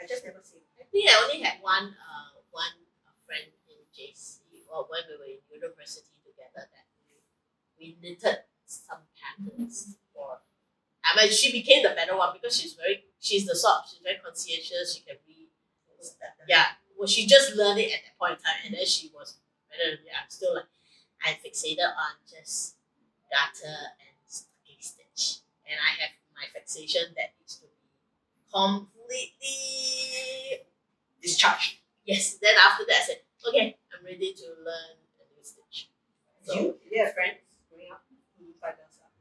I just never say. I think I only had one friend in JC or when we were in university together that we knitted some patterns for. I mean, she became the better one because she's very conscientious. She can read. Yeah, well, she just learned it at that point in time, and then she was better than me. I'm still like, I fixated on just garter and stocking stitch, and I have my fixation that needs to be completely Discharged. yes. Then after that, I said, okay, I'm ready to learn a new stitch. So, Did you have friends growing up who do fiber stuff?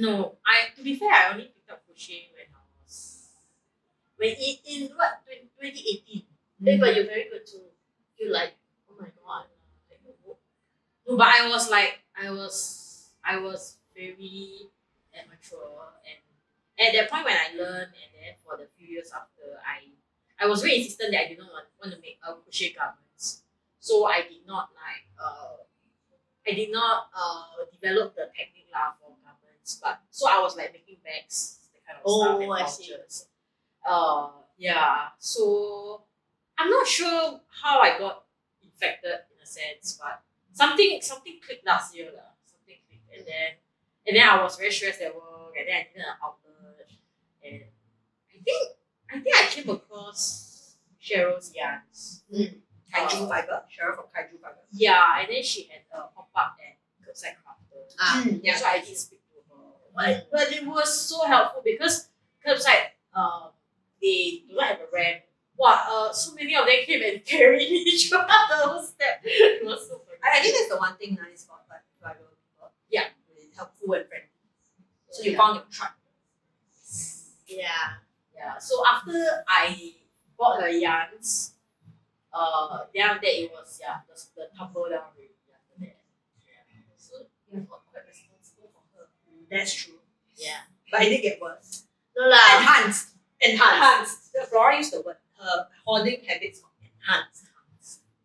No, to be fair, I only picked up crochet when I was when in what 2018, but you're very good too. You're like, oh my god. no, but I was very amateur, and at that point when I learned, and then for the few years after, I was very insistent that I did not want to make crochet garments, so I did not develop the technique for garments, but so I was like making bags, that kind of stuff, and I see. pouches. Yeah, so I'm not sure how I got infected in a sense, but something clicked last year. Something clicked, and then I was very stressed at work, and then I needed an outlet, and I think I came across Cheryl's yarns. Kaiju fiber, Cheryl from Kaiju fiber. Yeah, and then she had a pop-up at Curbside Crafter. Yeah. So I did speak to her. But it was so helpful because Curbside, they do not have a ramp. Wow, so many of them came and carried me throughout the whole step. It was so funny. I think that's the one thing nice about like fiber people. Yeah. Really helpful and friendly. So you Yeah. found your tribe. Yeah. Yeah. So after I bought her yarns, then after that it was the tumble down really after that. Yeah. So you're not quite responsible for her. That's true. Yeah. But it did get worse. No lah. Enhanced. The Flora used the word. Her hoarding habits got enhanced.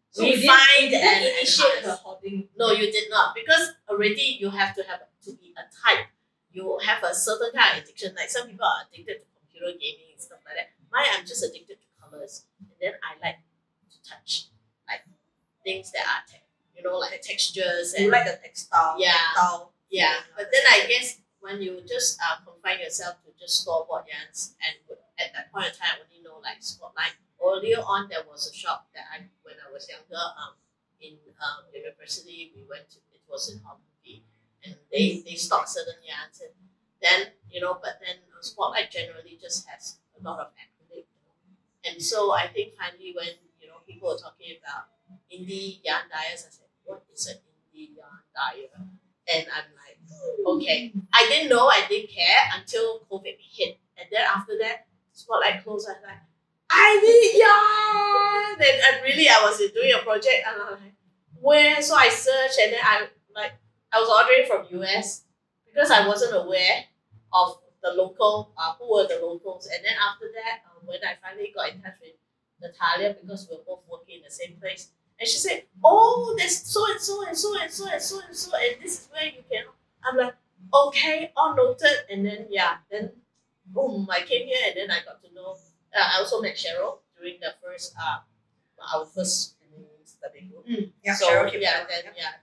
So We you find didn't and initiate enhance. her hoarding. No, you did not, because already you have to be a type. You have a certain kind of addiction. Like some people are addicted to computer gaming and stuff like that. Mine, I'm just addicted to colors, and then I like to touch like things that are like textures You and like the textile. Yeah. Tactile. yeah. But then I guess when you just confine yourself to just store-bought yarns, and at that point in time, I only know like Spotlight. Earlier on, there was a shop that when I was younger, in university, we went to. It was in Hobby, and they stock certain yarns, and then but then Spotlight generally just has a lot of acrylic, and so I think finally when people were talking about indie yarn dyers, I said, what is an indie yarn dyer? And I'm like, okay. I didn't know, I didn't care until COVID hit. And then after that, Spotlight closed. I was like, I need yarn! And I was doing a project and I'm like, where? So I searched, and then I was ordering from US because I wasn't aware of the local, who were the locals. And then after that, when I finally got in touch with Natalia, because we were both working in the same place, and she said, oh, there's so and so and so and so and so and so, and this is where you can. I'm like, okay, all noted. And then then boom, I came here and then I got to know. I also met Cheryl during the first our first study group. Yeah, So Cheryl came yeah, down.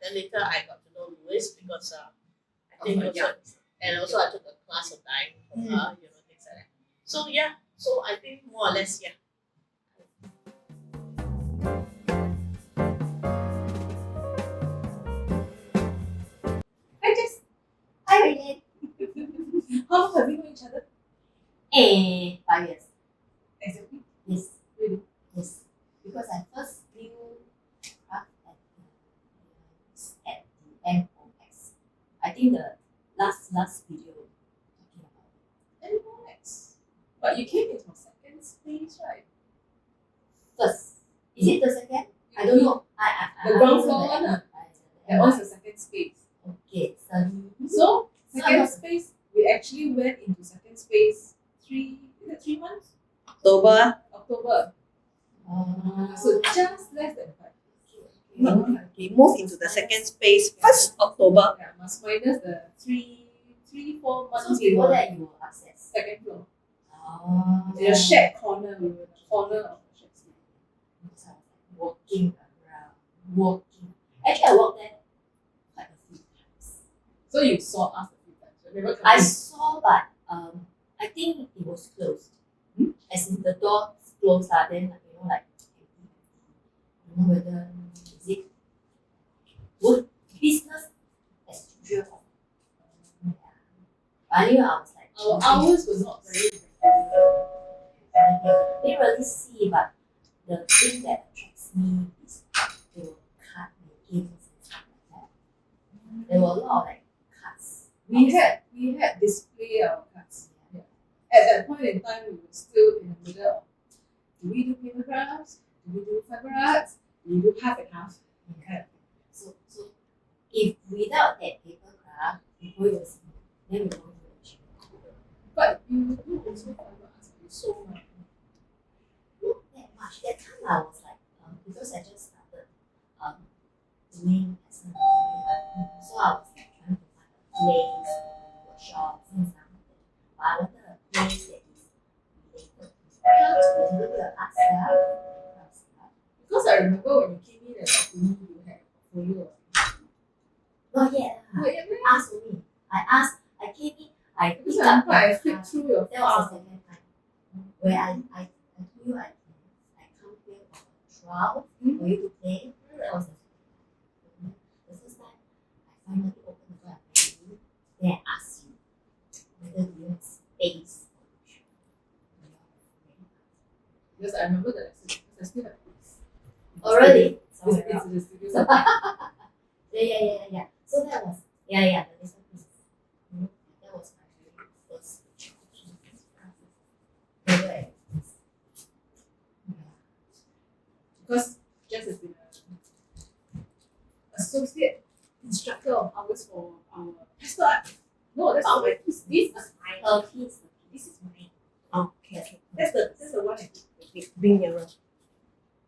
then later I got to know Lois because I think Oh, also, yeah. and also I took a class of dyeing from her, things like that. So so I think more or less Hi Jess. Hi, Renee. How long have we known each other? 5 years. Exactly. Yes. Really? Yes. Because I first knew Craft at the MOX. I think the last video talking about MOX. But you came into second stage, right? first. Is it the second? I don't know. The ground floor one. That one's the second space. Okay. So second So- space, we actually went into second space 3 months? October. October. So just less than 5 years. We moved into the second space 1st October. Yeah, must minus the 4 months So before were that, you were upstairs. second floor. Oh. In a shared corner, we were in the corner of the shared space. So I was like walking around. Actually, I walked there quite a few times. So you saw us a few times. Remember I coming? saw, but I think it was closed. As in the door closed, then like I don't know whether is it good business as usual. Yeah. But anyway, I was like, Our hours were not very regular. I didn't really see, but the thing that attracts me is they will cut makings and stuff like that. There were a lot of like cuts. We had display our cards. Yeah. At that point in time, we were still in the middle of, do we do paper crafts? Do we do fiber arts? Do we do half and half? Okay. So if without that paper craft, people will see, then we won't do it. But you do also fiber arts, you so much. Not that much. That time I was like, because I just started doing personal development, so I was like trying to find a place, workshops and stuff like that. But I wanted a place that is related to a little bit of art stuff. Because I remember when you came in and talked to me, you had a portfolio of Not yet. Oh, yeah, man. Asked only. I came in, I Because picked I up remember I my flipped through your That was file. the second time. Where I told you I come here for a trial for you to play. That was the second time. The first time I finally opened the door and met you. Then I asked you whether you have space for the show. Because I remember the lesson. Because I still have this. Oh really? It's Somewhere in around. the studio. Yeah. So that was the little piece. That was my very first job. Very Because Jess has been an associate instructor of ours for our pastel art. No, that's not my piece. This is mine. her piece. This is mine. Oh, okay. That's the one I did. Bring nearer.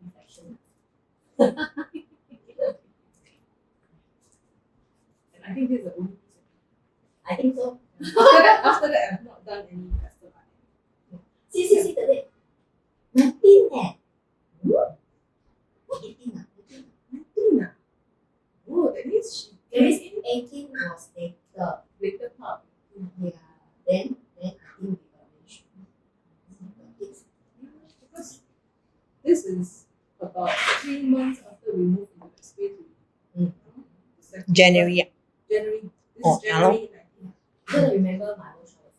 Infection. And I think this is the only piece. I think so. After that, I've not done any pastel art. See the 19 eh. What 18 ah? 19 ah. Oh, that means she That means came 18 was later. in later part. Yeah. Then I think we arranged. Because this is about 3 months after we moved into the space. Mm. The second January. January. This Oh, is January 19. I don't remember my workshop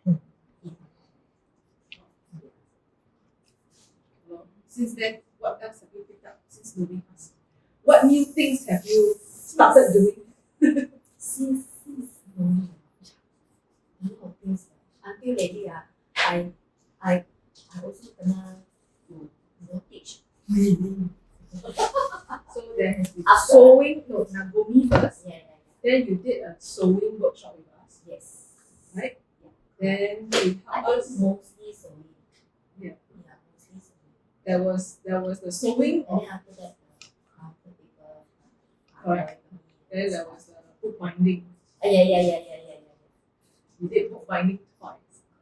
so much. Well, since then, what else have you picked up since moving us? What new things have you started doing? Since moving. A lot of things. Until lately I also kena to teach weaving. So there has been After- sewing, no, Nagomi first. Yeah. Then you did a sewing workshop with us, Yes. right? Then you I helped think us. mostly sewing. Yeah. Mostly sewing. There was the sewing, And then after that, the craft paper. Correct. then there was bookbinding. Yeah. We did bookbinding twice,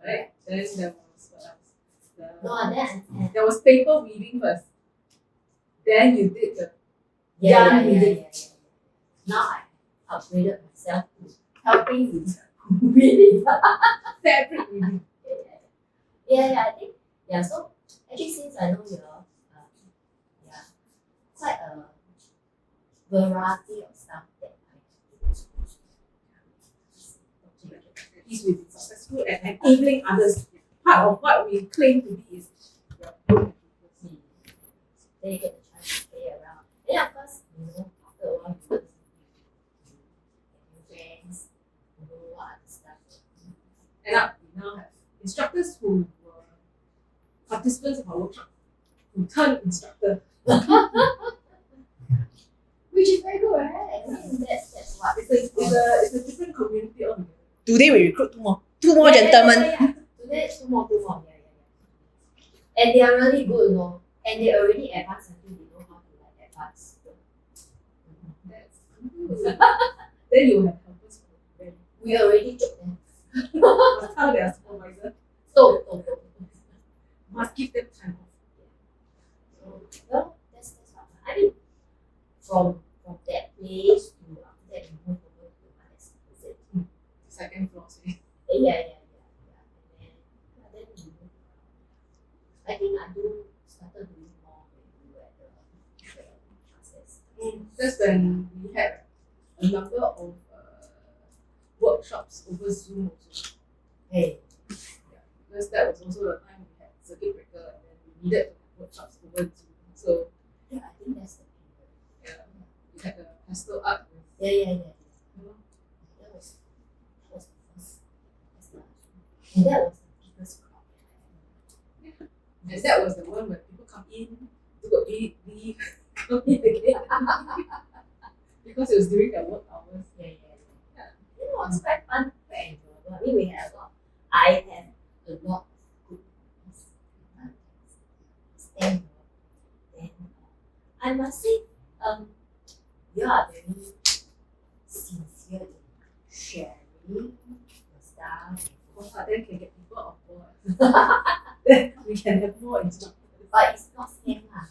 right? Then there was what else? No, then There was paper weaving first. Then you did the yeah. weaving. Now I upgraded myself to helping with weaving. Fabric weaving. Yeah, I think so actually since I know you're quite a variety of stuff that I can Expertise we've been successful at enabling others. Part of what we claim to be is we are good at people. Then you get the chance to play around. Then of course, after a while you learn new friends, know what other stuff. And we now have instructors who were participants of our workshop who turned instructor. Which is very good, right? I mean, that's what. It's a different community altogether. Today we recruit two more gentlemen. Yeah. Today, two more. Yeah. And they are really good, and they already advanced until they know how to advance. That's good. Then you have helpers for them. We already took them. Must tell their supervisor. So, Must give them time off. well, that's what I mean. From that place to after that we move over to the next visit. Second floor space. Yeah. And then we move around. I think I started doing more when we were at the classes. That's when we had a number of workshops over Zoom also. Hey. Yeah, because that was also the time we had circuit breaker and then we needed to have workshops over Zoom. So Yeah, I think that's the period. yeah, we had a pastel art with Yeah. That was the first. And that was the biggest crowd. and that was the one where people come in, do a leave, come in again. Because it was during their work hours. Yeah. It was quite fun, quite enjoyable. I mean, we had a lot. I had a lot of good stand. Then I must say, you are very sincere in sharing your stuff. Then can get people on board. Then we can have more instructors. But it's not scam lah.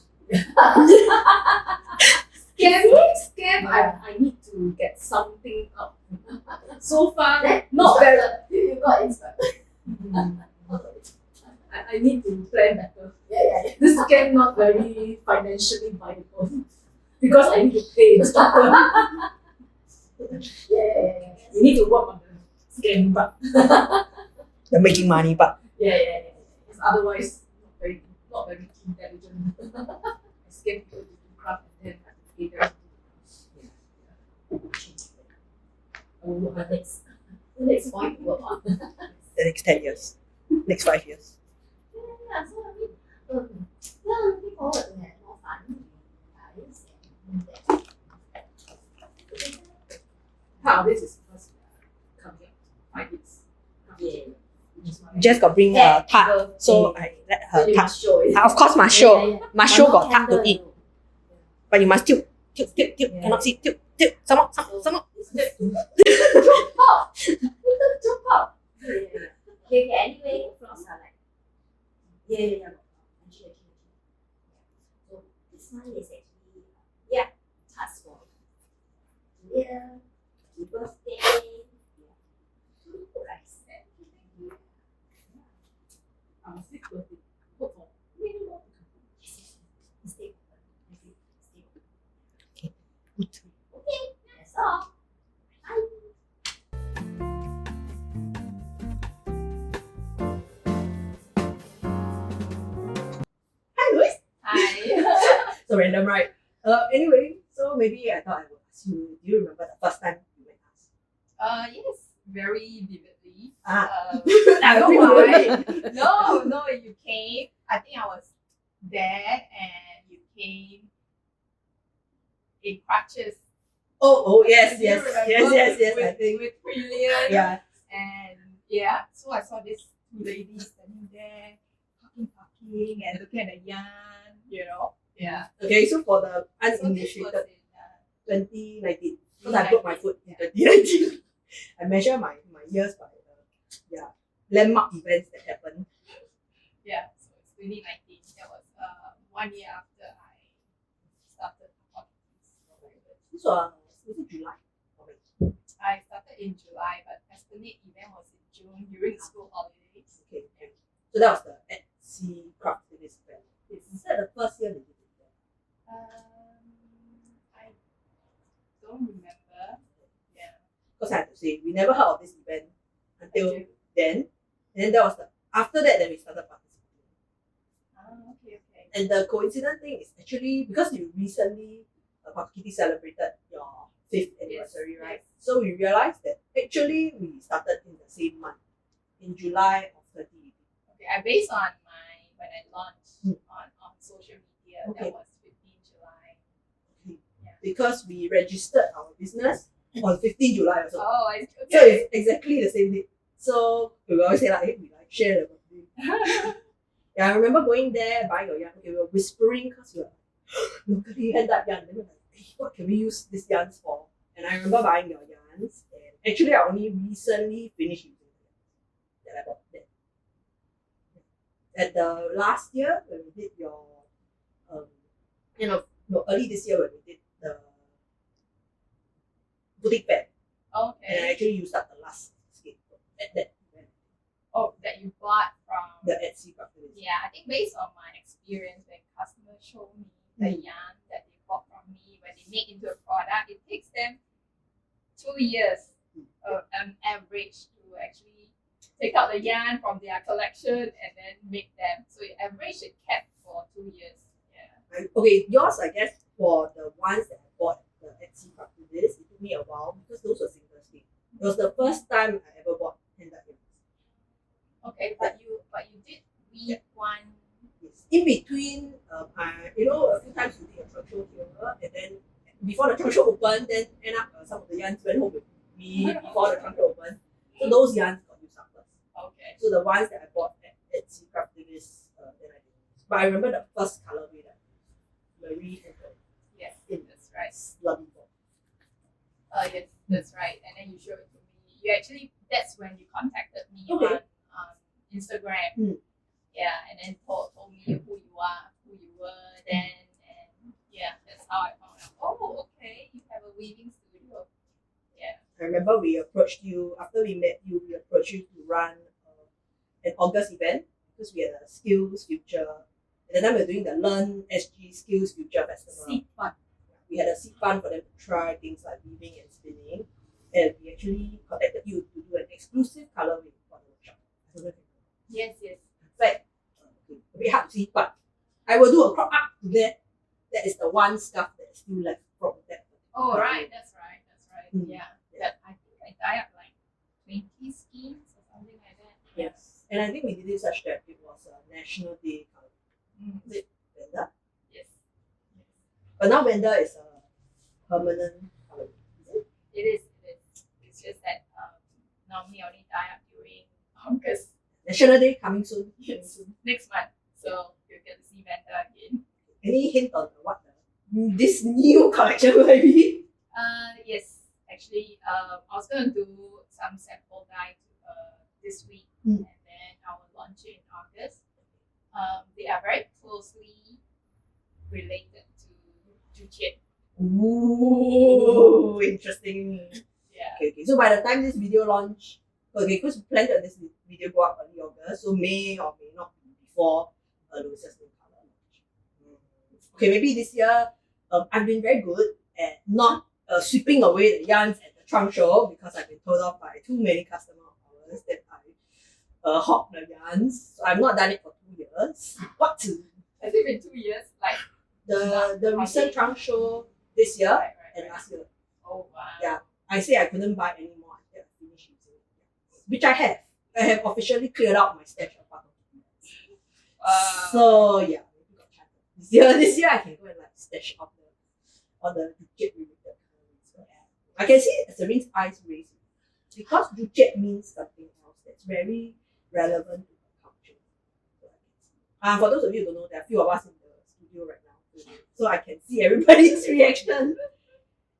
Scam. I need to get something up. So far, Then not very. you got instructed. I need to plan better. Yeah. This scam not very financially viable because I need to pay instructor. Yeah. We need to work on the scam part. They're making money, but Yeah. Because otherwise, not very intelligent. I scam people to do craft and then have to pay them. I will work on it. The next point to work on. the next 10 years, next 5 years. Yeah, so I mean, looking forward to have more fun with you guys and Part of this is because we are coming up to 5 years. Yeah. Just got bring a tart, so I let her you tart. must show it. Of course must show. Must show got tart to candle, eat. But you must tilt. Yeah. Cannot see, tilt. Some more. Jump up. Okay, anyway, floss are like, yeah. Actually. So this one is actually, tarts for happy birthday. Our 6th birthday. Hope for many more to come. Stay open. Okay, good. Okay, that's all. Bye. Hi, Lois. Hi. So random, right? Anyway, so maybe I thought I would ask you, do you remember the first time you met us? Yes, very vividly. Ah. I don't know why. No, you came. I think I was there and you came in crutches. Oh, yes, Do you yes, remember? yes, I With think. Brilliant. Yeah. And so I saw these two ladies standing there, talking, and looking at the yarn, Yeah. Okay, so for the So this was uninitiated, in 2019, because I broke my foot in 2019. I measure my years by landmark events that happened. Yeah, so it's 2019. That was 1 year after I started parkourkitties. This was it July? I started in July, but Esplanade event was in June during school holidays. Okay. So that was the Etsy Craft Atelier event. Is that the first year they did it? I don't remember. Yeah. Because I have to say, we never heard of this event until Okay. then. And then that was after that we started participating. Okay. And the coincident thing is actually because you recently parkourkitties celebrated your 5th anniversary, Yes, right? yes. So we realized that actually we started in the same month, in July of 2018. Okay, I based on when I launched on social media, Okay. that was 15 July. Yeah. Because we registered our business on 15 July also. Oh, okay. So it's exactly the same date. So we always say like, we like share the birthday. Yeah, I remember going there, buying your yarn. Okay, we were whispering because we were locally hand up yarn. Then we were like, hey, what can we use these yarns for? And I remember buying your yarns. And actually, I only recently finished using them. That I bought that. At the last year when we did your, early this year when we did the boutique fair, and I Okay. actually used up the last skateboard at that event, Oh, that you bought from. the Etsy Craft Atelier. Yeah, I think based on my experience when customers show me the yarn that they bought from me, when they make into a product, it takes them 2 years on average to actually take out the yarn from their collection and then make them. So it average it kept for 2 years. Yeah. Okay, yours, I guess, for the ones that I bought the Etsy Craft Atelier, it took me a while because those were single skin. It was the first time I ever bought hand-dyed yarns. Okay, but you did weave one. Yes. In between, a few times we did a trunk show here, and then before the trunk show opened, then end up some of the yarns went home with me before the trunk show opened. So those yarns got used up first. Okay. So the ones that I bought at Etsy Craft Atelier, then I didn't use. But I remember the first colorway that Marie and the Yes, that's right. slummy ball. Yes, that's right. And then you showed it to me. You actually, that's when you contacted me Okay. on Instagram. Yeah, and then told me who you are, who you were then, and yeah, that's how I found out. Oh, okay, you have a weaving studio. Yeah. I remember we approached you, after we met you, we approached you to run an August event because we had a Skills Future. At the time we were doing the Learn SG Skills Future Festival. Seed fun. We had a seed fund for them to try things like weaving and spinning. And we actually contacted you to do an exclusive colorway for the workshop. I don't know if you remember. Yes, yes. In fact, a bit hard to see, but I will do a crop up to that. That is the one scarf that is still left from that. Oh, right, that's right. Mm. Yeah. That I think I dye up like 20 skeins or something like that. Yes. And I think we did it such that it was a National Day color. Is it Venda? Yes. But now Venda is a permanent color. Is it? It is. It's just that normally I only dye up during August. National Day coming soon. Yes, next month. So you'll get to see Vanda again. Any hint on what this new collection will be? Yes, actually, I was gonna do some sample dye this week, Mm. and then I will launch it in August. They are very closely related to Juche. Ooh, interesting. Yeah. Okay. So by the time this video launch, because we planned that this video go up early August, so may or may not be before Lois's new color launch. Okay, maybe this year, I've been very good at not sweeping away the yarns at the trunk show because I've been told off by too many customers of ours that I hawk the yarns. So I've not done it for 2 years. What to? Has it been 2 years? Like The recent trunk show this year right. and last year. Oh wow. Yeah. I say I couldn't buy any more until I finish using it. Which I have. I have officially cleared out my stash of parkourkitties. So yeah, maybe got charted. This year I can go and like stash up all the Juche related colorways. I can see Serene's eyes raising because Juche means something else that's very relevant to the culture. For those of you who don't know, there are a few of us in the studio right now, so I can see everybody's reaction.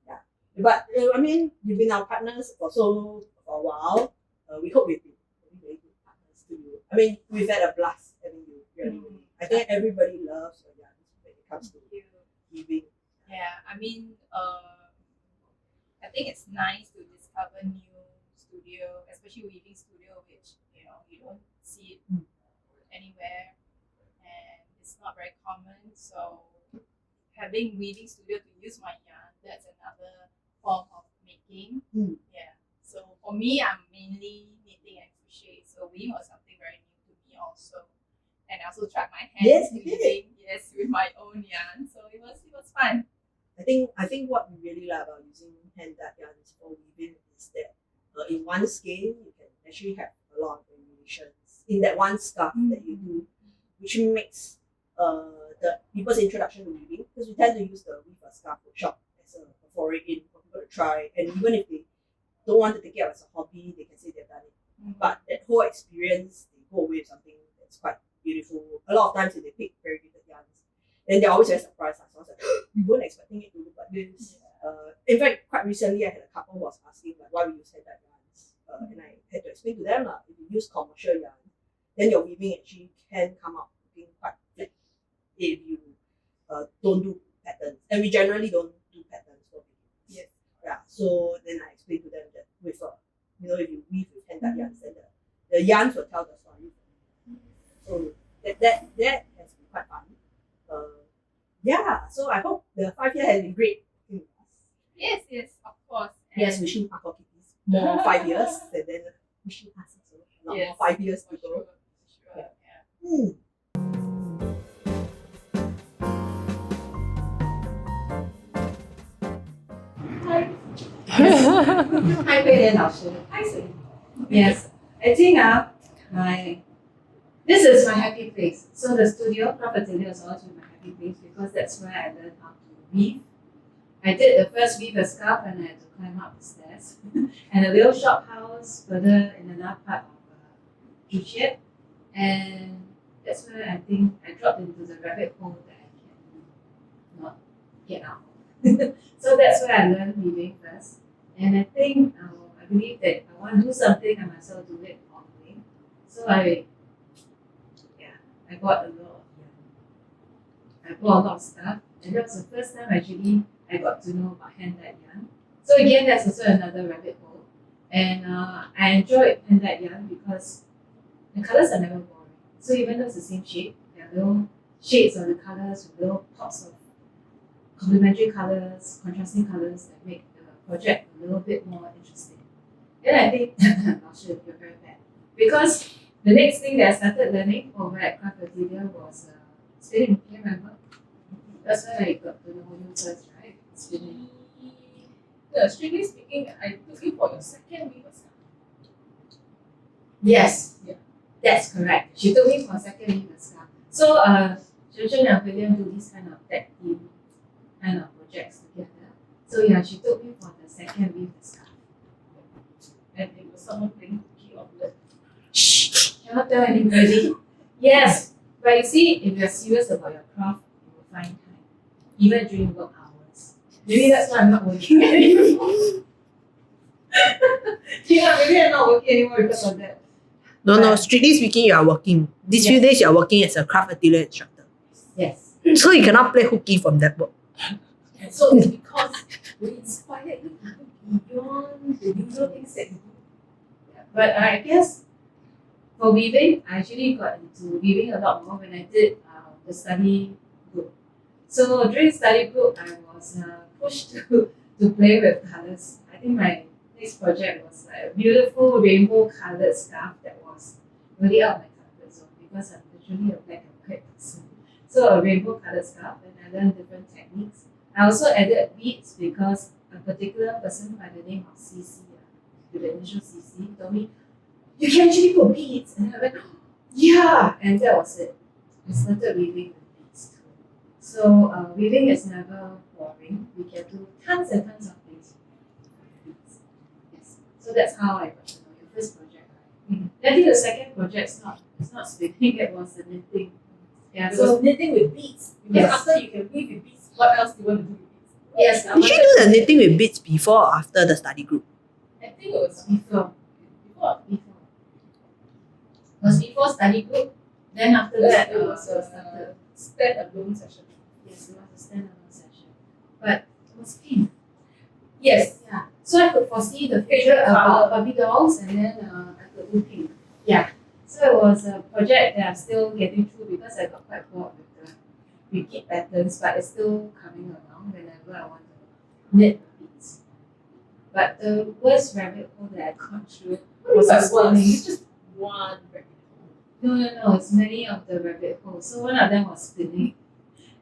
Yeah. But I mean, you've been our partners for a while. We hope we've been very good partners to you. I mean, we've had a blast having you. Really. I think everybody loves your yarns when it comes to weaving. Yeah, I mean, I think it's nice to discover new studio, especially weaving studio, which you don't see it anywhere, and it's not very common. So having weaving studio to use my yarn, that's another form of making. Yeah. So for me, I'm mainly knitting and crochet. So weaving was something very new to me also, and I also tried my hands weaving. Yes, with my own yarn. So it was fun. I think what we really like about using hand-dyed yarns for weaving is that in one skein you can actually have a lot of variations in that one scarf that you do, which makes the people's introduction to weaving, because we tend to use the weave a scarf workshop as a foray in for people to try, and even if they don't want to take it up as a hobby, they can say they've done it. But that whole experience, they go away with something that's quite beautiful. A lot of times if they pick very different yarns, then they're always very surprised. So I was like, we weren't expecting it to look like this. In fact, quite recently I had a couple who was asking like why we use hand-dyed yarns, and I had to explain to them if you use commercial yarn, then your weaving actually can come out looking quite flat if you don't do patterns, and we generally don't do patterns for weaving. Yeah. So then I explained to them that with if you weave with hand-dyed yarns, then the yarns will tell the story. So that has been quite fun. Yeah, so I hope the 5 years has been great. Yes, of course. Yes, wishing parkourkitties more 5 years, and then wishing us also a lot more 5 years to go. Sure. Hi, Wei Lian Hi, Serene. Yes, I think this is my happy place. So the studio, Craft Atelier, is also my happy place because that's where I learned how to weave. I did the first weave a scarf and I had to climb up the stairs. And a little shop house further in another part of Juchiet. And that's where I think I dropped into the rabbit hole that I can not get out. So that's where I learned weaving first. And I think I believe that I want to do something, I might as well do it all the way. So I bought a lot of yarn. I bought a lot of stuff, and that was the first time actually I got to know about hand-dyed yarn. So again, that's also another rabbit hole. And I enjoyed hand-dyed yarn because the colours are never boring. So even though it's the same shape, there are little shades of the colours with little pops of complementary colours, contrasting colours that make the project a little bit more interesting. Then I think, you're very bad. Because the next thing that I started learning over at Craft Atelier was spinning. Can you remember? That's when I got to know you first, right? Spinning. Strictly speaking, I took you for your second week or something. Yes, that's correct. She took me for a second week of scarf. So, Shenshen and William do this kind of tech team kind of projects together. So yeah, she took me for the second week of scarf. And it was someone playing key of the Shh! Cannot tell anybody. Yes, but you see, if you're serious about your craft, you will find time, even during work hours. Maybe that's why I'm not working anymore. Maybe I'm not working anymore because of that. No, strictly speaking, you are working. These few days, you are working as a Craft Atelier instructor. Yes. So you cannot play hooky from that work. And so it's because we inspired you to go beyond the usual things that you do. Yeah. But I guess for weaving, I actually got into weaving a lot more when I did the study group. So during study group, I was pushed to play with colours. I think my next project was like a beautiful rainbow coloured scarf that was really out of my comfort zone because I'm literally a black and white person. So a rainbow coloured scarf, and I learned different techniques. I also added beads because a particular person by the name of CC, with the initial CC, told me, you can actually put beads. And I went, yeah, and that was it. I started weaving with beads too. So weaving is never boring. We can do tons and tons of things with beads. Yes. So that's how I got to know your first project, right? Then I think the second project it's not spinning, it was the knitting. Yeah, So knitting with beads. Because Yes. after you can weave with beads, what else do you want to do with beads? Yes. Did she do the knitting with beads before or after the study group? I think it was before. It was before study group. Then after that, it was a stand-alone session. yes, it was a standalone session. But it was fun. Yes, yeah. So I could foresee the future about Barbie dolls, and then I could do pink. Yeah. So it was a project that I'm still getting through because I got quite bored with the repeat patterns, but it's still coming along whenever I want to knit beads. But the worst rabbit hole that I got through was the spinning. It's just one rabbit hole. No, it's many of the rabbit holes. So one of them was spinning.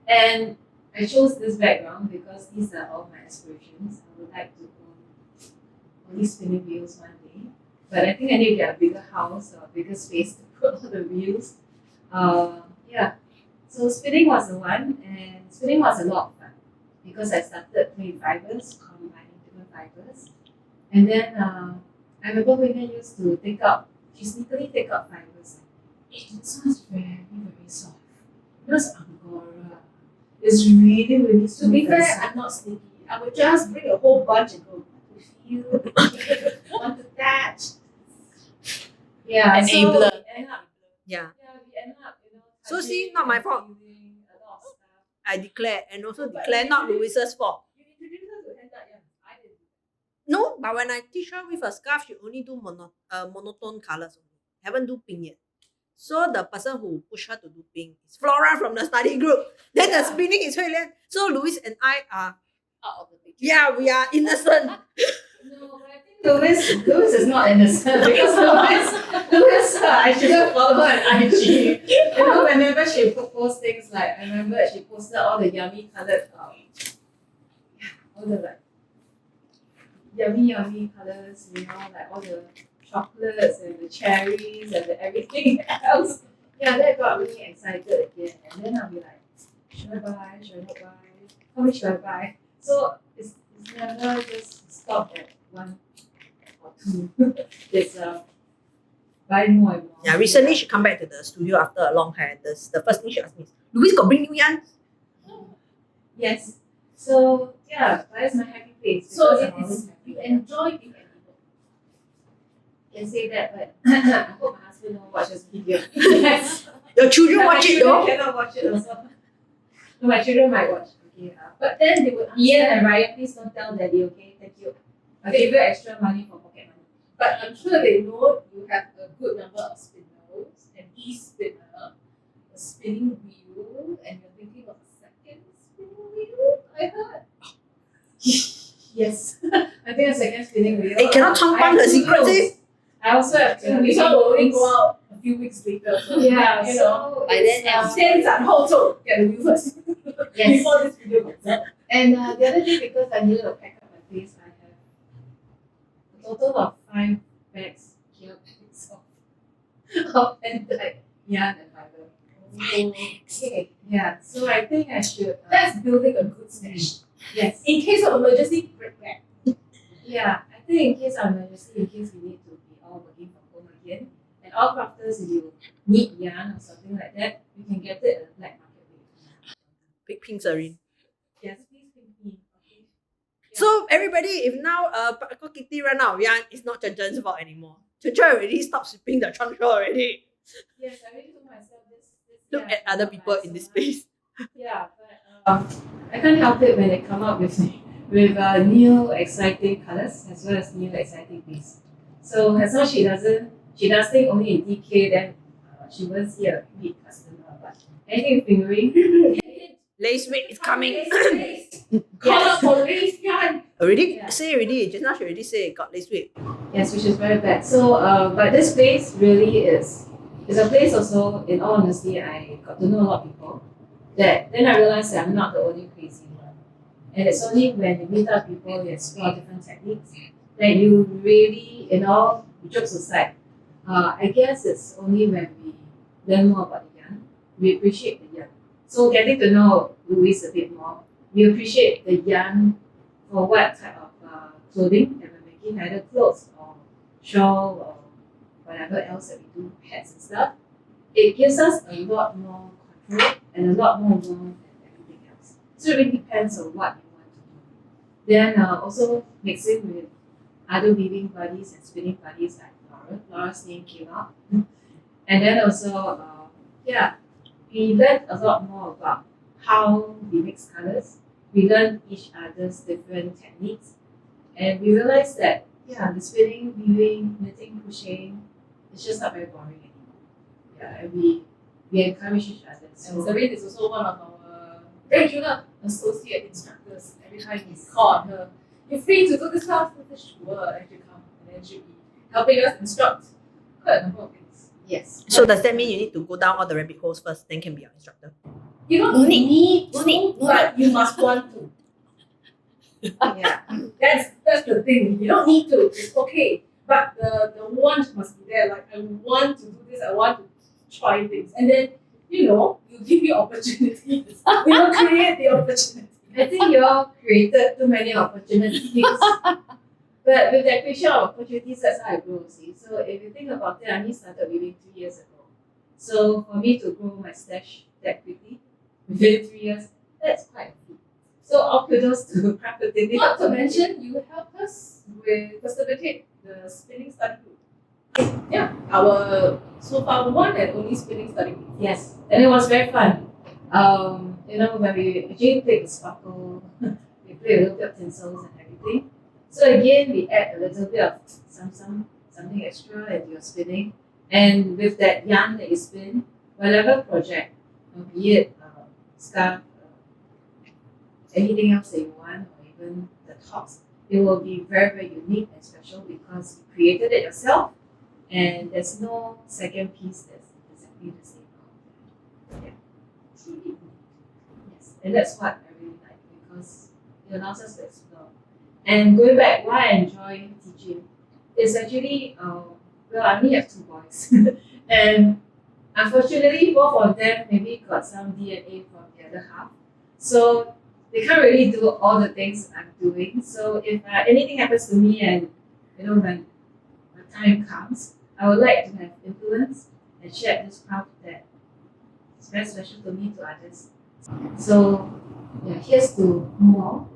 And I chose this background because these are all my aspirations. I would like to own all these spinning wheels one day. But I think I need to get a bigger house or a bigger space to put all the wheels. Yeah. So spinning was the one, and spinning was a lot of fun because I started playing fibers, combining different fibers. And then I remember women used to sneakily take out fibers. This one's very, very soft. It was Angora. It's really, really To smooth. be and fair, soft. I'm not sneaky. I would just bring a whole bunch and go, want to feel, want to touch. Yeah, Enabler. So we end up, Yeah. So touching see, not my and fault. feeling a lot of stuff. I declare, and also declare not Louisa's fault. You introduced her to hand that, yeah. I didn't. No, but when I teach her with a scarf, she only do monotone colors only. Haven't do pink yet. So the person who pushed her to do pink is Flora from the study group. Then the spinning is Hui Lian. So Louis and I are, Out of the picture. yeah, we are innocent. No, but I think Lois is not innocent because Lois, I shouldn't follow her on IG. Whenever she posts things like, I remember she posted all the yummy colored, all the like yummy colors, like all the chocolates and the cherries and the everything else. Yeah, that got me excited again. And then I'll be like, should I buy? Should I not buy? How much should I buy? So it's never just stop at one or two. It's buy more and more. Yeah, recently she come back to the studio after a long hiatus. The first thing she asked me is, Louis got bring new yarn? Yes. So yeah, that is my happy place. So because it I'm always is, happy. you enjoy being an ebook. Can say that, but I hope my husband won't watch this video. Your children watch it though? Cannot watch it also. No, my children might watch. Okay, but then they would. Ian and Ryan, please don't tell Daddy. Okay, thank you. I'll give you extra money for pocket money. But I'm sure they know you have a good number of spinners, an e-spinner, a spinning wheel, and you're thinking of a second spinning wheel, I heard. Yes, I think a second spinning wheel. Eh, cannot chong pang the secret eh? I also have So this one will only go out a few weeks later. So, Yeah, you know. so By then, it's, Stands at home, so get the wheel first. Yes. Before this video comes out. And the other day, because I needed to pack up my place, I have a total of 5 bags here, bags of and yarn and fiber. Okay, yeah. So I think I should. That's building a good stash. Yes. In case of emergency, break back. Yeah, I think in case of emergency, in case we need to be all working from home again, and all crafters, if you need yarn or something like that, you can get it at a black market rate. Big pink Serene. Yes, please ping me. Okay. So everybody, if now Kitty run out of yarn, it's not Chen Chen's fault anymore. Chen Chen already stopped sweeping the trunk show already. Yes, I really told myself this Look yarn at other is not people bad in so this much. space. Yeah, but I can't help it when they come up with new exciting colors as well as new exciting things. So as long as she does things only in DK, then she won't see a repeat customer. But anything fingering, Lace weight is coming. Call out for lace yarn. Already Yeah. say already. Just now she already say got lace weight. yes, which is very bad. So but this place really is a place also. In all honesty, I got to know a lot of people. That then I realized that I'm not the only crazy one. And it's only when you meet up people, you explore different techniques, that you really, in all jokes aside, I guess it's only when we learn more about the yarn, we appreciate the yarn. So getting to know Louise a bit more, we appreciate the yarn for what type of clothing that we're making, either clothes or shawl or whatever else that we do, hats and stuff. It gives us a lot more control and a lot more warmth than everything else. So it really depends on what you want to do. Then also mixing with other weaving buddies and spinning buddies like Flora. Flora's name came up. And then also, we learned a lot more about how we mix colors. We learned each other's different techniques. And we realized that, the spinning, weaving, knitting, crocheting, it's just not very boring anymore. Yeah, and we encourage each other. And So, Serene is also one of our regular associate instructors. Every time we call on her, you're free to do this class, sure, and she'll come. And then she'll be helping us instruct quite a number of things. yes. So does that mean you need to go down all the rabbit holes first, then can be our instructor? You don't need to, but you must want to. Yeah. That's the thing. You don't need to. It's okay. But the want must be there. Like I want to do this. I want to try things, and then you give me opportunities. Create the opportunity. I think you all created too many opportunities. But with that creation of opportunities, that's how I grow, see. So if you think about it, I only started weaving 3 years ago. So for me to grow my stash that quickly, within 3 years, that's quite a feat. So all kudos to Craft Atelier. Not to mention, you helped us with facilitate the spinning study group. Yeah, our so far one and only spinning study group. Yes, and it was very fun. When we actually played the sparkle, we played a little bit of tinsels and everything. So again, we add a little bit of something extra into your spinning. And with that yarn that you spin, whatever project, be it scarf, anything else that you want, or even the tops, it will be very, very unique and special because you created it yourself, and there's no second piece that's exactly the same. Yeah, truly. Yes, and that's what I really like because it allows us to explore. And going back, why I enjoy teaching is actually, I only have 2 boys, and unfortunately, both of them maybe got some DNA from the other half, so they can't really do all the things I'm doing. So if anything happens to me, and when time comes, I would like to have influence and share this craft that is very special to me to others. So here's to more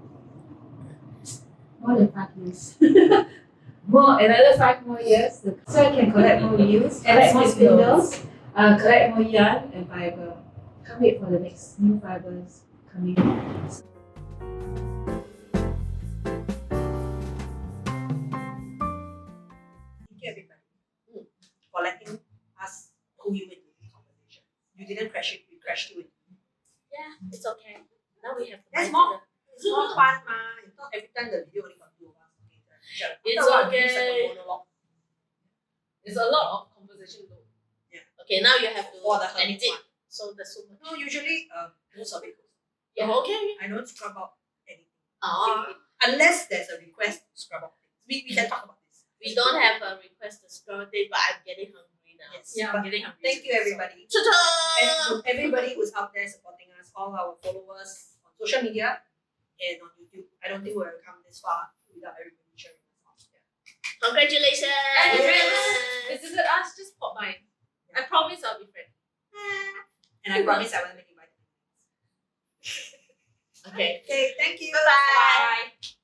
than 5 years. Another 5 more years, so I can collect more reels, collect more spindles, collect more yarn and fiber. Can't wait for the next new fibers coming. Thank you everybody for letting us pull you into this conversation. You didn't crash it, we crashed you into it. Yeah, it's okay. Now we have to That's mind more it's more fun, ma. It's not every time the video only got 2 of us. It's After a while, it's like okay. a monologue. It's a lot of conversation though. Okay, now you have to For the hermit edit. one. So that's so much. No, usually most of it goes. Yeah, okay. I don't scrub out anything. Oh, Unless there's a request to scrub out things. We can talk about this. we don't have a request to scroll it, but I'm getting hungry now. Yes. Yeah, I'm getting hungry. Thank you everybody. Ta-da! And to everybody who's out there supporting us, all our followers on social media and on YouTube. I don't think we'll come this far without everybody sharing us out. Congratulations! And if you visited us, just pop by. I promise I'll be friendly. And I promise I will make you buy. Okay. Okay, thank you. Bye-bye. Bye.